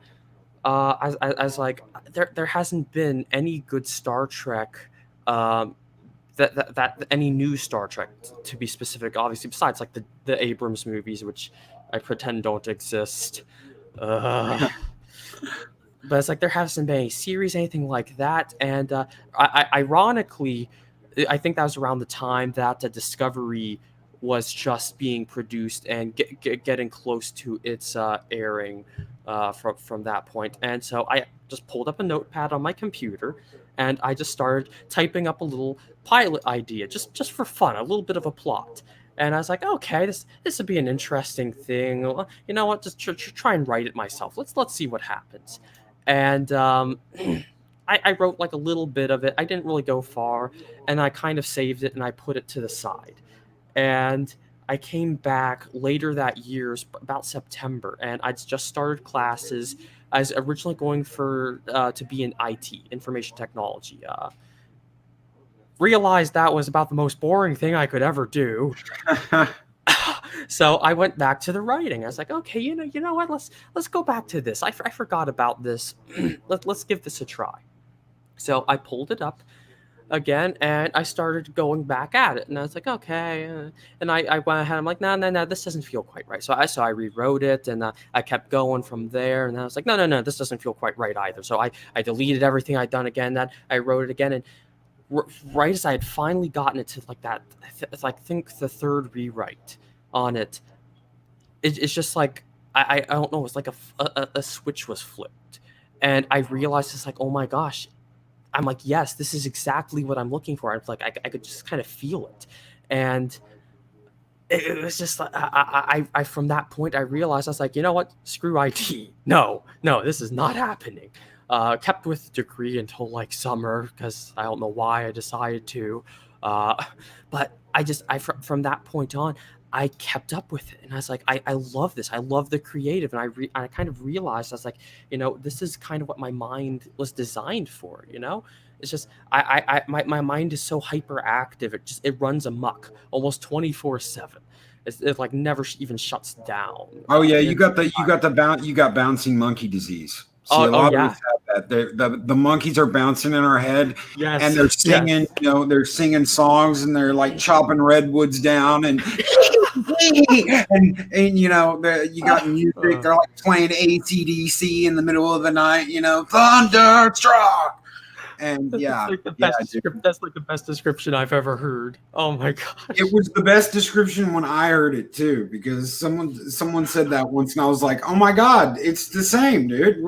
I was like, there hasn't been any good Star Trek, that any new Star Trek, to be specific, obviously, besides like the Abrams movies, which I pretend don't exist. But it's like there hasn't been any series, anything like that. And ironically, I think that was around the time that Discovery was just being produced and getting close to its airing. from that point. And so I just pulled up a notepad on my computer, and I just started typing up a little pilot idea, just for fun, a little bit of a plot. And I was like, okay, this would be an interesting thing. Well, you know what? Just try and write it myself. Let's see what happens. And I wrote like a little bit of it. I didn't really go far, and I kind of saved it and I put it to the side. And I came back later that year, about September, and I'd just started classes. I was originally going for to be in IT, information technology. Realized that was about the most boring thing I could ever do. So I went back to the writing. I was like, okay, you know what? Let's go back to this. I forgot about this. Let's give this a try. So I pulled it up again, and I started going back at it, and I was like, okay, and I went ahead. I'm like, no, this doesn't feel quite right. So I rewrote it, and I kept going from there, and I was like, no, this doesn't feel quite right either. So I deleted everything I'd done again. That I wrote it again, and right as I had finally gotten it to like that, I think the third rewrite on it, it's just like I don't know. It's like a switch was flipped, and I realized it's like, oh my gosh. I'm like, yes, this is exactly what I'm looking for. It's like I could just kind of feel it, and it was just like I from that point I realized I was like, you know what, screw IT. No, this is not happening. Kept with the degree until like summer because I don't know why I decided to, uh, but from that point on. I kept up with it, and I was like, I love this. I love the creative, and I kind of realized I was like, this is kind of what my mind was designed for. It's just my mind is so hyperactive. It runs amok almost 24/7. It like never even shuts down. Oh yeah, you It's got you got bouncing monkey disease. See, a oh lot of yeah, us have that. The monkeys are bouncing in our head, and yes, they're singing. yes. They're singing songs, and they're like chopping redwoods down, and you got music. Uh, They're like playing ACDC in the middle of the night. Thunderstruck, and that's yeah, like the yeah, best dude. description. That's like the best description I've ever heard. Oh my It gosh. was the best description when I heard it too, because someone said that once, and I was like, "Oh my god, it's the same, dude.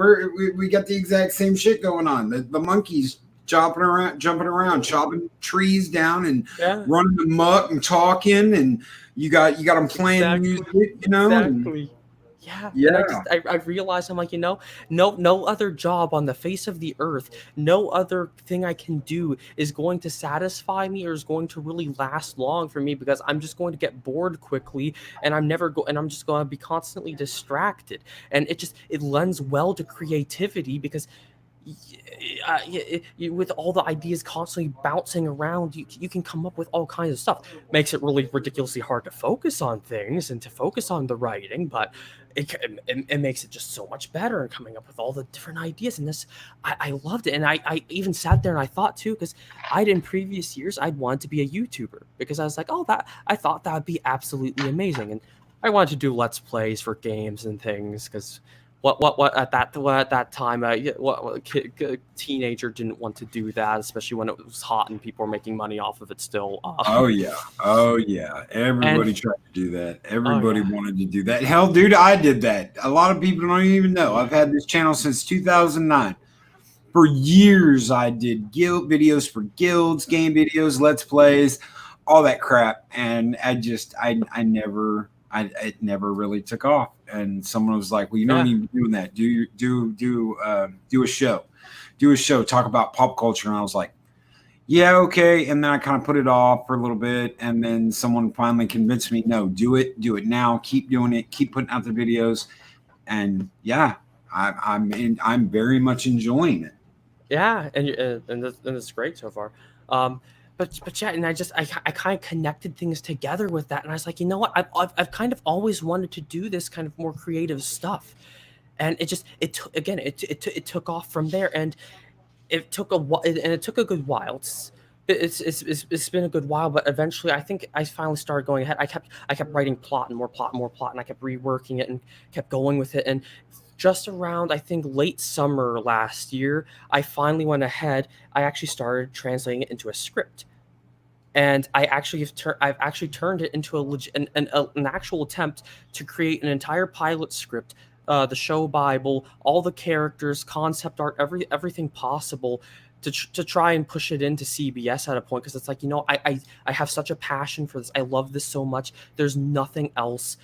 We got the exact same shit going on. The monkeys jumping around, chopping trees down, and Yeah. running amok and talking, and you got them playing music, Exactly. and Exactly. Yeah, and yeah, I realized I'm like, no other job on the face of the earth, no other thing I can do is going to satisfy me or is going to really last long for me because I'm just going to get bored quickly and I'm just going to be constantly distracted. And it lends well to creativity because with all the ideas constantly bouncing around, you can come up with all kinds of stuff. Makes it really ridiculously hard to focus on things and to focus on the writing, but it makes it just so much better in coming up with all the different ideas. And I loved it. And I even sat there and I thought too, because in previous years, I'd wanted to be a YouTuber because I was like, oh, I thought that would be absolutely amazing. And I wanted to do Let's Plays for games and things because what at that time teenager didn't want to do that, especially when it was hot and people were making money off of it still. oh yeah. And Everybody tried to do that. oh Everybody yeah, wanted to do that. Hell, dude, I did that. A lot of people don't even know. I've had this channel since 2009. For years I did guild videos for guilds, game videos, let's plays, all that crap, and it never really took off. And someone was like, well, you don't yeah, need to be doing that. Do a show, talk about pop culture. And I was like, yeah, okay. And then I kind of put it off for a little bit, and then someone finally convinced me, no, do it now, keep doing it, keep putting out the videos. And yeah, I'm very much enjoying it. yeah, and it's great so far. But yeah, and I kind of connected things together with that, and I was like, you know what, I've kind of always wanted to do this kind of more creative stuff, and it took off from there, and it took a while, and it took a good while. It's been a good while, but eventually I think I finally started going ahead. I kept writing plot and more plot and more plot, and I kept reworking it and kept going with it. And just around I think late summer last year, I finally went ahead. I actually started translating it into a script, and I've actually turned it into an actual attempt to create an entire pilot script the show Bible, all the characters, concept art, everything possible to try and push it into CBS at a point, because it's like, I have such a passion for this. I love this so much. There's nothing else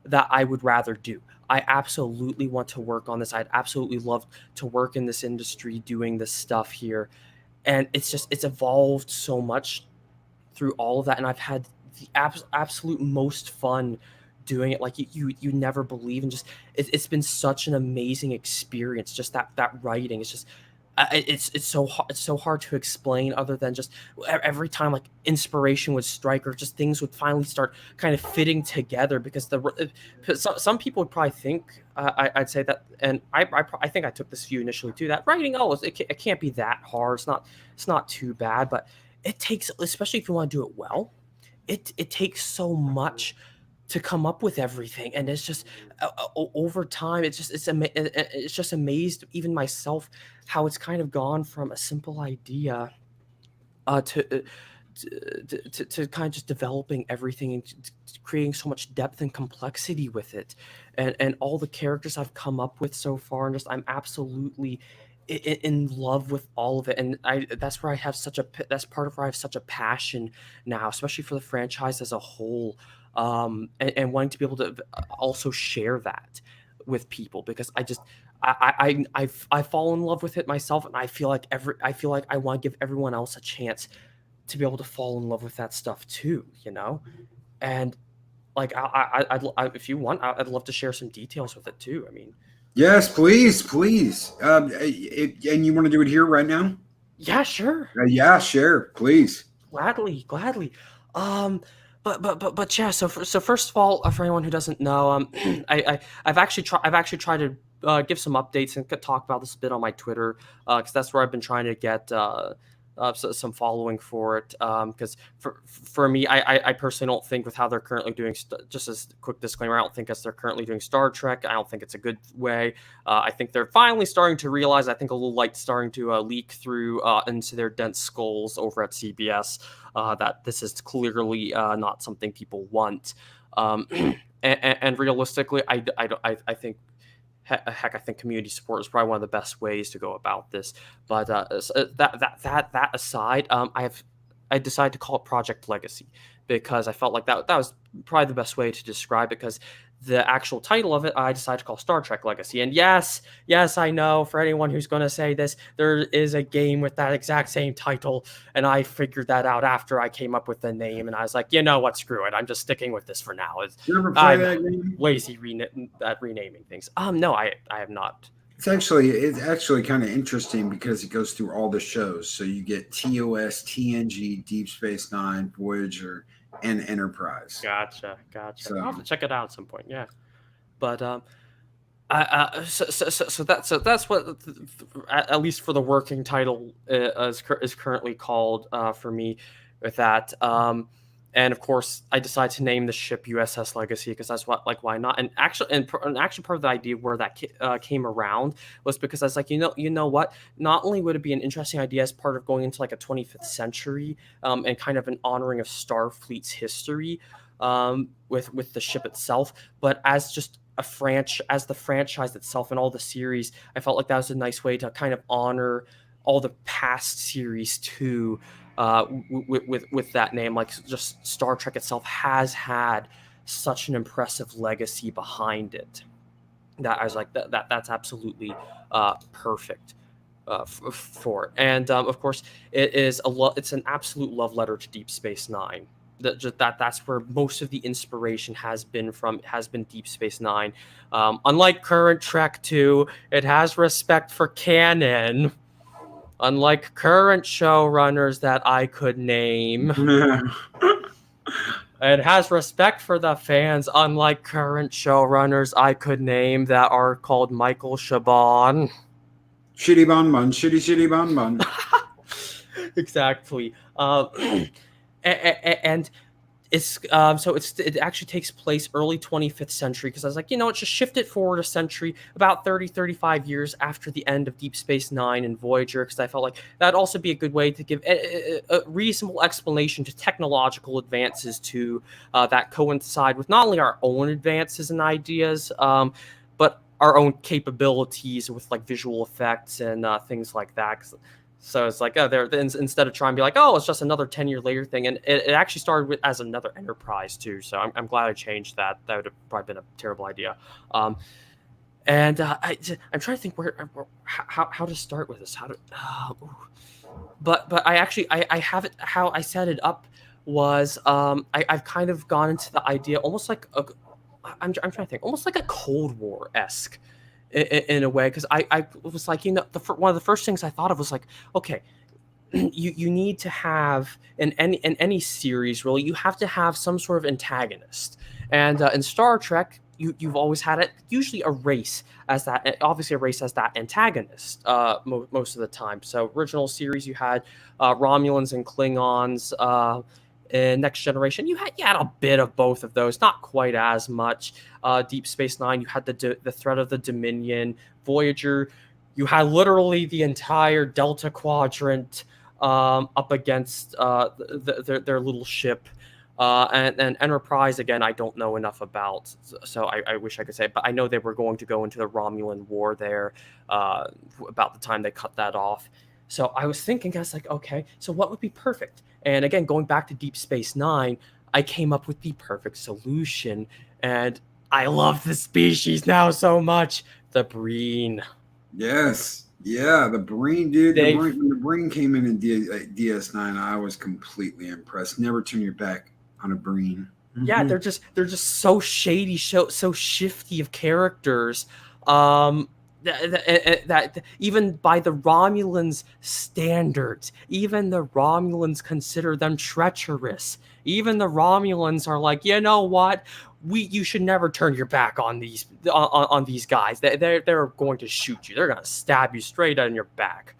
that I would rather do. I absolutely want to work on this. I'd absolutely love to work in this industry doing this stuff here. And it's evolved so much through all of that, and I've had the absolute most fun doing it. Like you never believe, and just it's been such an amazing experience. Just that writing, it's just it's so hard to explain, other than just every time like inspiration would strike, or just things would finally start kind of fitting together. Because some people would probably think, I'd say that, and I think I took this view initially too, that writing, it can't be that hard. It's not too bad, but it takes, especially if you want to do it well, it takes so much to come up with everything. And it's just over time, it's just amazed even myself how it's kind of gone from a simple idea to to kind of just developing everything, and creating so much depth and complexity with it, and all the characters I've come up with so far, and just I'm absolutely in love with all of it. And that's where I have that's part of where I have such a passion now, especially for the franchise as a whole, and wanting to be able to also share that with people, because I fall in love with it myself, and I feel like I want to give everyone else a chance to be able to fall in love with that stuff too, And like if you want, I'd love to share some details with it too. I mean, Yes, please, please. And you want to do it here right now? yeah, sure, Yeah, share, please. gladly. Um, but yeah. So first of all, for anyone who doesn't know, I've actually tried to give some updates and talk about this a bit on my Twitter, because that's where I've been trying to get some following for it. Because for me, I personally don't think, with how they're currently doing, just as a quick disclaimer, I don't think as they're currently doing Star Trek, I don't think it's a good way. I think they're finally starting to realize, I think a little light starting to leak through into their dense skulls over at CBS, that this is clearly not something people want. And realistically, I think, heck, I think community support is probably one of the best ways to go about this. But that aside, I decided to call it Project Legacy, because I felt like that was probably the best way to describe it. Because the actual title of it, I decided to call Star Trek Legacy. And yes, I know, for anyone who's going to say this, there is a game with that exact same title, and I figured that out after I came up with the name, and I was like, you know what, screw it, I'm just sticking with this for now. You ever play I'm that game? lazy at renaming things. No, I have not. It's actually kind of interesting, because it goes through all the shows. So you get TOS, TNG, Deep Space Nine, Voyager, and Enterprise. Gotcha. So I'll have to check it out at some point. Yeah, but that's what, at least for the working title, is currently called for me with that. And of course, I decided to name the ship USS Legacy, because that's what, like, why not? And actually, part of the idea where that came around was because I was like, you know what? Not only would it be an interesting idea as part of going into like a 25th century, and kind of an honoring of Starfleet's history, with the ship itself, but as just as the franchise itself and all the series, I felt like that was a nice way to kind of honor all the past series too, with that name. Like, just Star Trek itself has had such an impressive legacy behind it, that I was like, that's absolutely perfect for it. And of course, it's an absolute love letter to Deep Space Nine. That's where most of the inspiration has been Deep Space Nine. Unlike current Trek 2, it has respect for canon. Unlike current showrunners that I could name, it has respect for the fans. Unlike current showrunners I could name that are called Michael Chabon. Shitty bon, shitty bon. Exactly. And it's it actually takes place early 25th century, because I was like, it's just shift it forward a century, about 35 years after the end of Deep Space Nine and Voyager, because I felt like that'd also be a good way to give a reasonable explanation to technological advances that coincide with not only our own advances and ideas, but our own capabilities with like visual effects and things like that. So it's like, instead of trying to be like, oh, it's just another 10-year later thing. And it actually started as another enterprise too. So I'm glad I changed that. That would have probably been a terrible idea. I'm trying to think how to start with this. But I have it, how I set it up was, I've kind of gone into the idea almost like I'm trying to think, almost like a Cold War-esque in a way, because I was like, one of the first things I thought of was like, okay, you need to have in any series, really, you have to have some sort of antagonist. And in Star Trek, you've always had it, usually a race as that, obviously a race as that antagonist most of the time. So original series, you had Romulans and Klingons. In Next Generation, you had a bit of both of those, not quite as much. Deep Space Nine, you had the threat of the Dominion. Voyager, you had literally the entire Delta Quadrant up against their little ship. And Enterprise, again, I don't know enough about, so I wish I could say, but I know they were going to go into the Romulan War there about the time they cut that off. So I was thinking, I was like, okay, so what would be perfect? And again, going back to Deep Space Nine, I came up with the perfect solution, and I love the species now so much, the Breen. Yes. Yeah, the Breen, dude. They When the Breen came in DS9, I was completely impressed. Never turn your back on a Breen. Yeah, they're just so shady, so shifty of characters. That even by the Romulans' standards, even the Romulans consider them treacherous. Even the Romulans are like, you know what? You should never turn your back on these guys. They're going to shoot you. They're going to stab you straight in your back.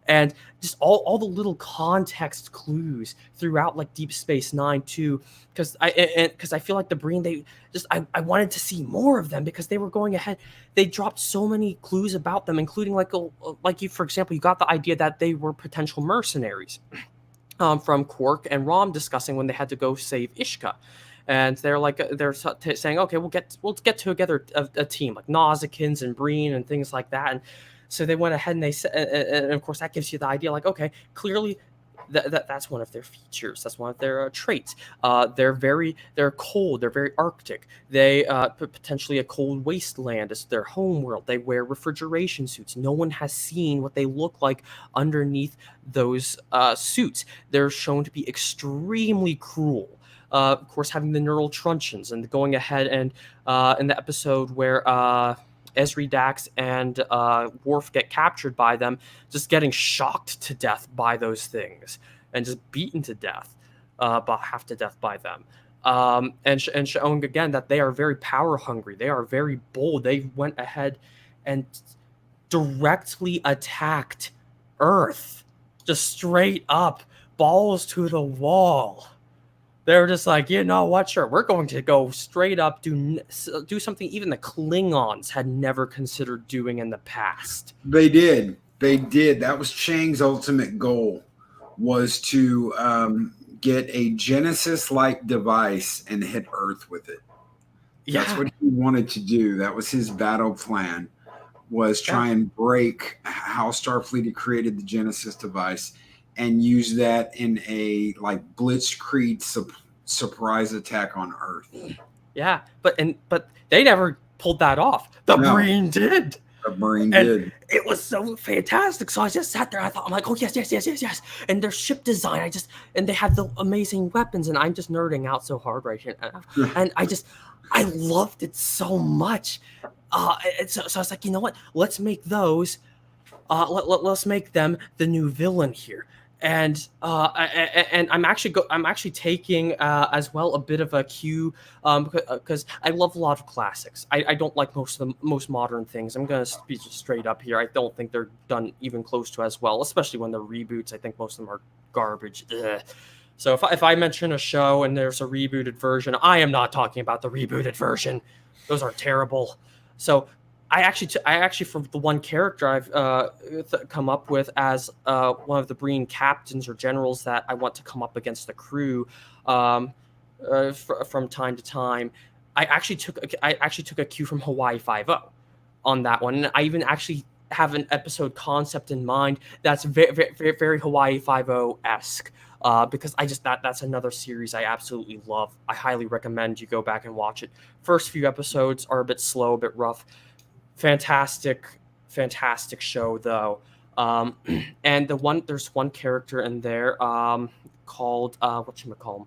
And just all the little context clues throughout, like Deep Space Nine too, because I feel like the Breen, I wanted to see more of them, because they were going ahead. They dropped so many clues about them, including like you, for example, you got the idea that they were potential mercenaries, from Quark and Rom discussing when they had to go save Ishka. And they're like, saying, okay, we'll get together a team like Nausicaans and Breen and things like that. And so they went ahead and they said, and of course that gives you the idea, like, okay, clearly that's one of their features. That's one of their traits. They're cold. They're very Arctic. They potentially a cold wasteland is their home world. They wear refrigeration suits. No one has seen what they look like underneath those suits. They're shown to be extremely cruel. Of course, having the neural truncheons, and going ahead and in the episode where Ezri Dax and Worf get captured by them, just getting shocked to death by those things and just beaten to death, about half to death by them. And showing again that they are very power hungry. They are very bold. They went ahead and directly attacked Earth, just straight up, balls to the wall. They were just like, you know what, sure, we're going to go straight up, do something even the Klingons had never considered doing in the past. They did. That was Chang's ultimate goal, was to get a Genesis-like device and hit Earth with it. Yeah. That's what he wanted to do. That was his battle plan, was try and break how Starfleet had created the Genesis device and use that in a like blitzkrieg surprise attack on Earth. Yeah, but they never pulled that off. The Breen did. The Breen did. It was so fantastic. So I just sat there. I'm like, oh yes. And their ship design, and they had the amazing weapons, and I'm just nerding out so hard right here. And I loved it so much. So I was like, you know what? Let's make those. Let's make them the new villain here. And I'm actually taking as well a bit of a cue, because I love a lot of classics. I don't like most of the most modern things. I'm gonna be straight up here. I don't think they're done even close to as well, especially when they're reboots. I think most of them are garbage. Ugh. So if I mention a show and there's a rebooted version, I am not talking about the rebooted version. Those are terrible. So I actually for the one character I've come up with as one of the Breen captains or generals that I want to come up against the crew from time to time, I actually took a cue from Hawaii Five-0. on that one. And I even actually have an episode concept in mind that's very, very, very Hawaii Five-O esque. Because that's another series I absolutely love. I highly recommend you go back and watch it. First few episodes are a bit slow, a bit rough. Fantastic show though. And there's one character in there called whatchamacallit,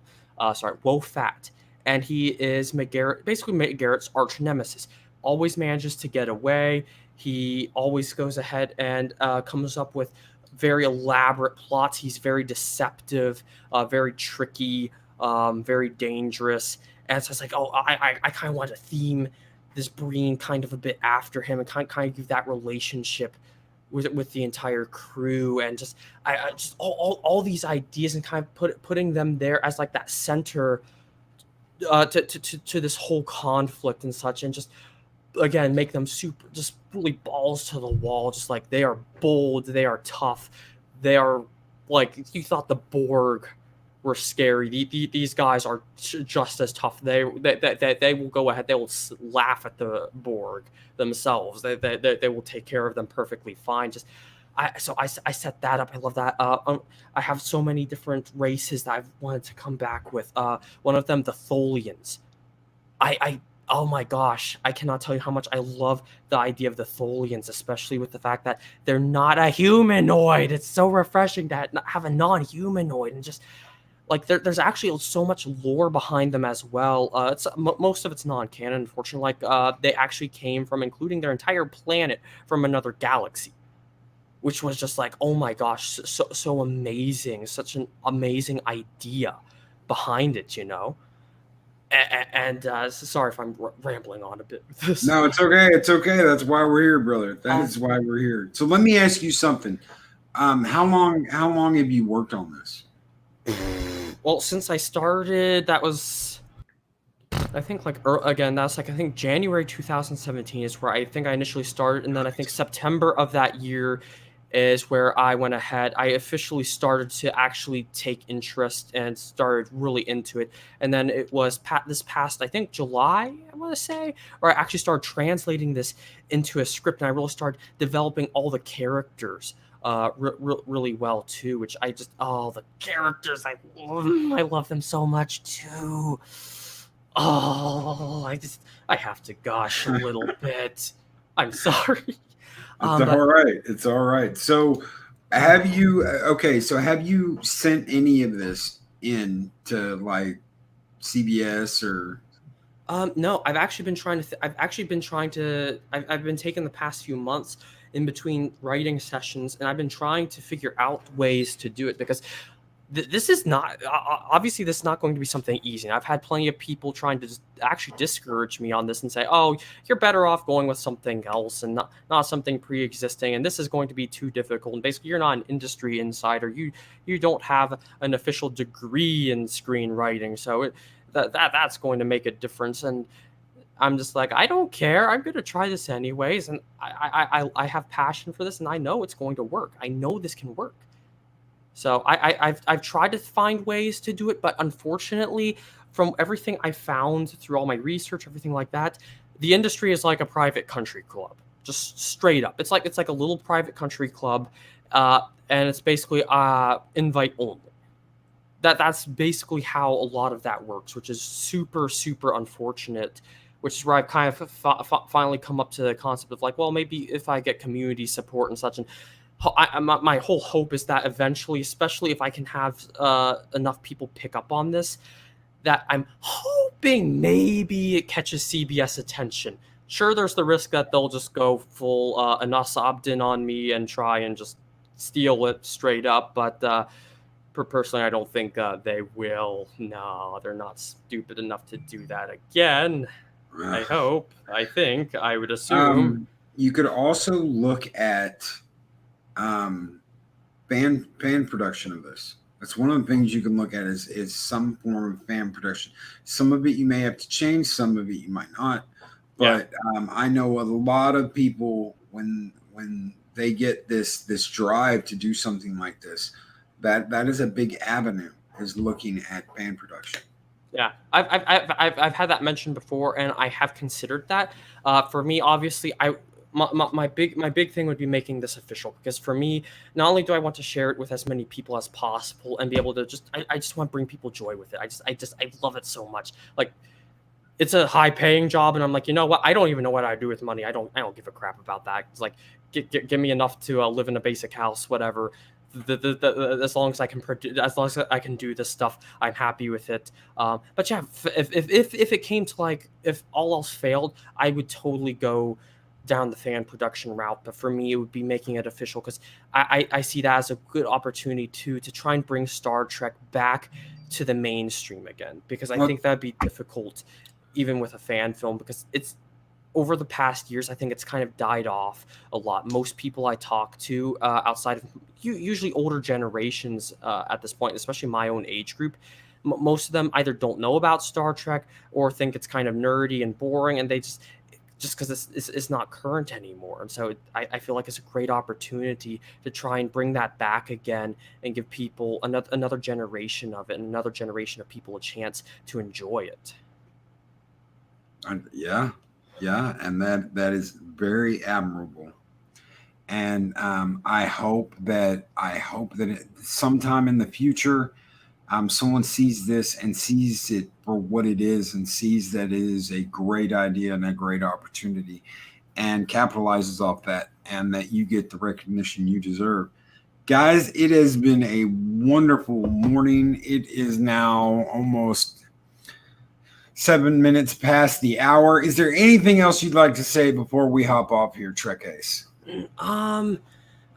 Wo Fat, and he is McGarrett, basically McGarrett's arch nemesis. Always manages to get away. He always goes ahead and comes up with very elaborate plots. He's very deceptive, very tricky, very dangerous. And so it's like, oh, I kind of want to theme this Breen kind of a bit after him and kind of give that relationship with the entire crew, and just I just all these ideas and kind of putting them there as like that center to this whole conflict and such, and just again make them super just really balls to the wall, just like they are bold, they are tough, they are like you thought the Borg were scary. These guys are just as tough. They will go ahead. They will laugh at the Borg themselves. They will take care of them perfectly fine. Just I set that up. I love that. I have so many different races that I've wanted to come back with. One of them, the Tholians. I oh my gosh, I cannot tell you how much I love the idea of the Tholians, especially with the fact that they're not a humanoid. It's so refreshing to have a non-humanoid, and just like there's actually so much lore behind them as well. Most of it's non-canon, unfortunately. Like they actually came from, including their entire planet, from another galaxy, which was just like, oh my gosh, so amazing, such an amazing idea behind it, you know. And sorry if I'm rambling on a bit with this. No, it's okay. It's okay. That's why we're here, brother. That is why we're here. So let me ask you something. How long have you worked on this? Well, since I started, that was, I think, like, again, that's like, I think January 2017 is where I think I initially started, and then I think September of that year is where I went ahead. I officially started to actually take interest and started really into it. And then it was this past, I think, July, I want to say, where I actually started translating this into a script, and I really started developing all the characters really well too, which I just, oh, the characters, I love them so much too. Oh, I have to gush a little bit. I'm sorry. It's all right. It's all right. So have you sent any of this in to like CBS or? No, I've actually been trying to. I've been taking the past few months in between writing sessions, and I've been trying to figure out ways to do it, because this is not, obviously this is not going to be something easy. And I've had plenty of people trying to actually discourage me on this and say, oh, you're better off going with something else and not something pre-existing, and this is going to be too difficult, and basically you're not an industry insider, you don't have an official degree in screenwriting, so that's going to make a difference. And I'm just like, I don't care. I'm going to try this anyways. And I have passion for this, and I know it's going to work. I know this can work. So I've tried to find ways to do it, but unfortunately, from everything I found through all my research, everything like that, the industry is like a private country club, just straight up. It's like a little private country club, and it's basically invite only. That's basically how a lot of that works, which is super, super unfortunate, which is where I've kind of finally come up to the concept of like, well, maybe if I get community support and such, and my whole hope is that eventually, especially if I can have enough people pick up on this, that I'm hoping maybe it catches CBS attention. Sure, there's the risk that they'll just go full Anas Abdin on me and try and just steal it straight up, but personally, I don't think they will. No, they're not stupid enough to do that again. I hope. I think. I would assume. You could also look at fan production of this. That's one of the things you can look at is some form of fan production. Some of it you may have to change, some of it you might not. But I know a lot of people when they get this drive to do something like this, that is a big avenue, is looking at fan production. Yeah, I've had that mentioned before, and I have considered that. For me, obviously, my big thing would be making this official, because for me, not only do I want to share it with as many people as possible and be able to I just want to bring people joy with it. I love it so much. Like, it's a high paying job, and I'm like, you know what? I don't even know what I do with money. I don't give a crap about that. It's like, give me enough to live in a basic house, whatever. As long as I can as long as I can do this stuff, I'm happy with it. But yeah, if it came to, like, if all else failed, I would totally go down the fan production route. But for me, it would be making it official, because I see that as a good opportunity to try and bring Star Trek back to the mainstream again, because I Well, think that'd be difficult even with a fan film, because it's over the past years, I think it's kind of died off a lot. Most people I talk to, outside of usually older generations, at this point, especially my own age group, most of them either don't know about Star Trek or think it's kind of nerdy and boring, and they just because it's not current anymore. And so I feel like it's a great opportunity to try and bring that back again and give people another generation of it, and another generation of people a chance to enjoy it. yeah, yeah, and that is very admirable. And I hope that sometime in the future, someone sees this and sees it for what it is, and sees that it is a great idea and a great opportunity, and capitalizes off that, and that you get the recognition you deserve. Guys, it has been a wonderful morning. It is now almost 7 minutes past the hour. Is there anything else you'd like to say before we hop off here, Trek Ace? Um,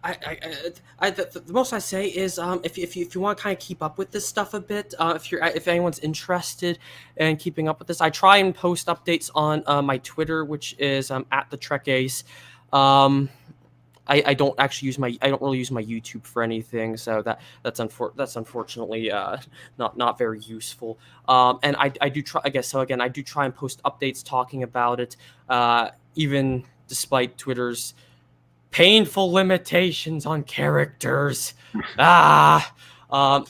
the most I say is, if you want to kind of keep up with this stuff a bit, if anyone's interested in keeping up with this, I try and post updates on my Twitter, which is at the Trek Ace. Um, I don't actually use I don't really use my YouTube for anything, so that's unfortunately not very useful. And I do try, I guess, so again, I do try and post updates talking about it, even despite Twitter's painful limitations on characters. Ah,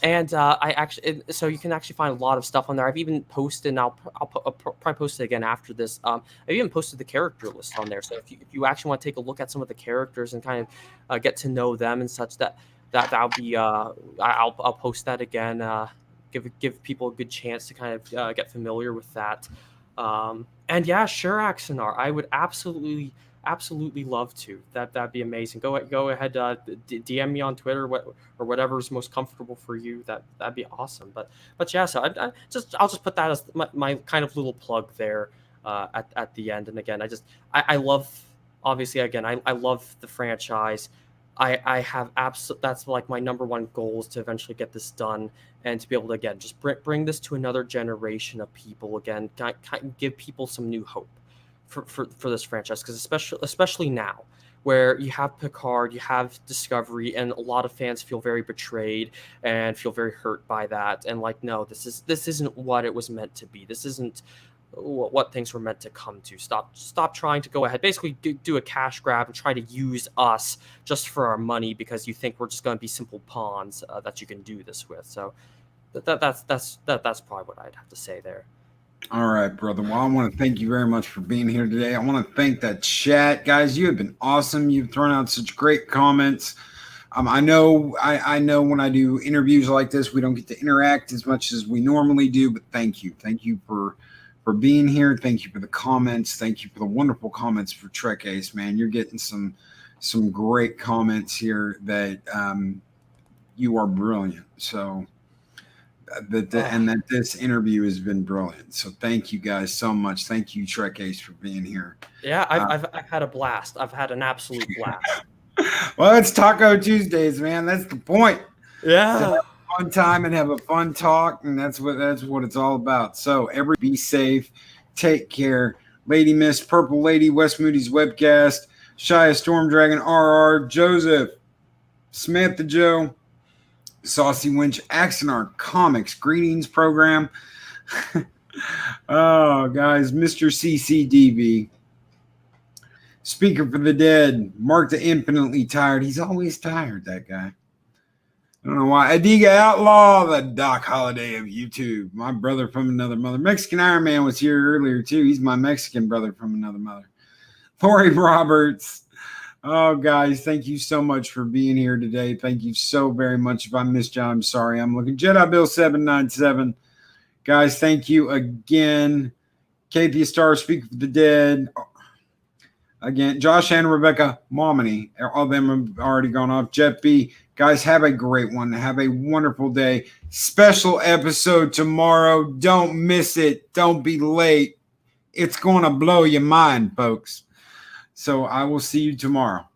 and I actually, so you can actually find a lot of stuff on there. I've even posted, and I'll probably post it again after this. I've even posted the character list on there. So if you actually want to take a look at some of the characters and kind of get to know them and such, that'll be I'll post that again. Give people a good chance to kind of get familiar with that. And yeah, sure, Axonar, I would absolutely love to. That'd be amazing. Go ahead, DM me on Twitter, or whatever is most comfortable for you. That'd be awesome. But yeah, so I'll just put that as my kind of little plug there, at the end. And again, I love, obviously, again, I love the franchise. I have that's like my number one goal, is to eventually get this done, and to be able to, again, just bring this to another generation of people again, kind of give people some new hope for this franchise, because especially now, where you have Picard, you have Discovery, and a lot of fans feel very betrayed and feel very hurt by that, and like, no, this isn't what it was meant to be. This isn't what things were meant to come to. Stop trying to go ahead, basically do a cash grab and try to use us just for our money, because you think we're just going to be simple pawns, that you can do this with. So that's probably what I'd have to say there. All right, brother. Well, I want to thank you very much for being here today. I want to thank that chat, guys. You have been awesome. You've thrown out such great comments. I know when I do interviews like this, we don't get to interact as much as we normally do, but thank you for being here. Thank you for the comments. Thank you for the wonderful comments for Trek Ace, man. You're getting some great comments here that you are brilliant. So that this interview has been brilliant. So thank you guys so much. Thank you, Trek Ace, for being here. Yeah, I've had a blast. I've had an absolute blast. Well, it's Taco Tuesdays, man. That's the point. Yeah. To have a fun time and have a fun talk, and that's what it's all about. So be safe, take care. Lady Miss, Purple Lady, West Moody's Webcast, Shia Storm Dragon, RR, Joseph, Samantha Joe, Saucy Winch, Axonar Comics, greetings program. Oh, guys, Mr. CCDV, Speaker for the Dead, Mark the Infinitely Tired. He's always tired, that guy. I don't know why. Adiga Outlaw, the Doc Holiday of YouTube. My brother from another mother. Mexican Iron Man was here earlier, too. He's my Mexican brother from another mother. Lori Roberts. Oh, guys, thank you so much for being here today. Thank you so very much. If I missed you, I'm sorry. I'm looking. Jedi Bill 797. Guys, thank you again. KP Star, Speak for the Dead. Again, Josh and Rebecca Momini. All of them have already gone off. Jeff B. Guys, have a great one. Have a wonderful day. Special episode tomorrow. Don't miss it. Don't be late. It's going to blow your mind, folks. So I will see you tomorrow.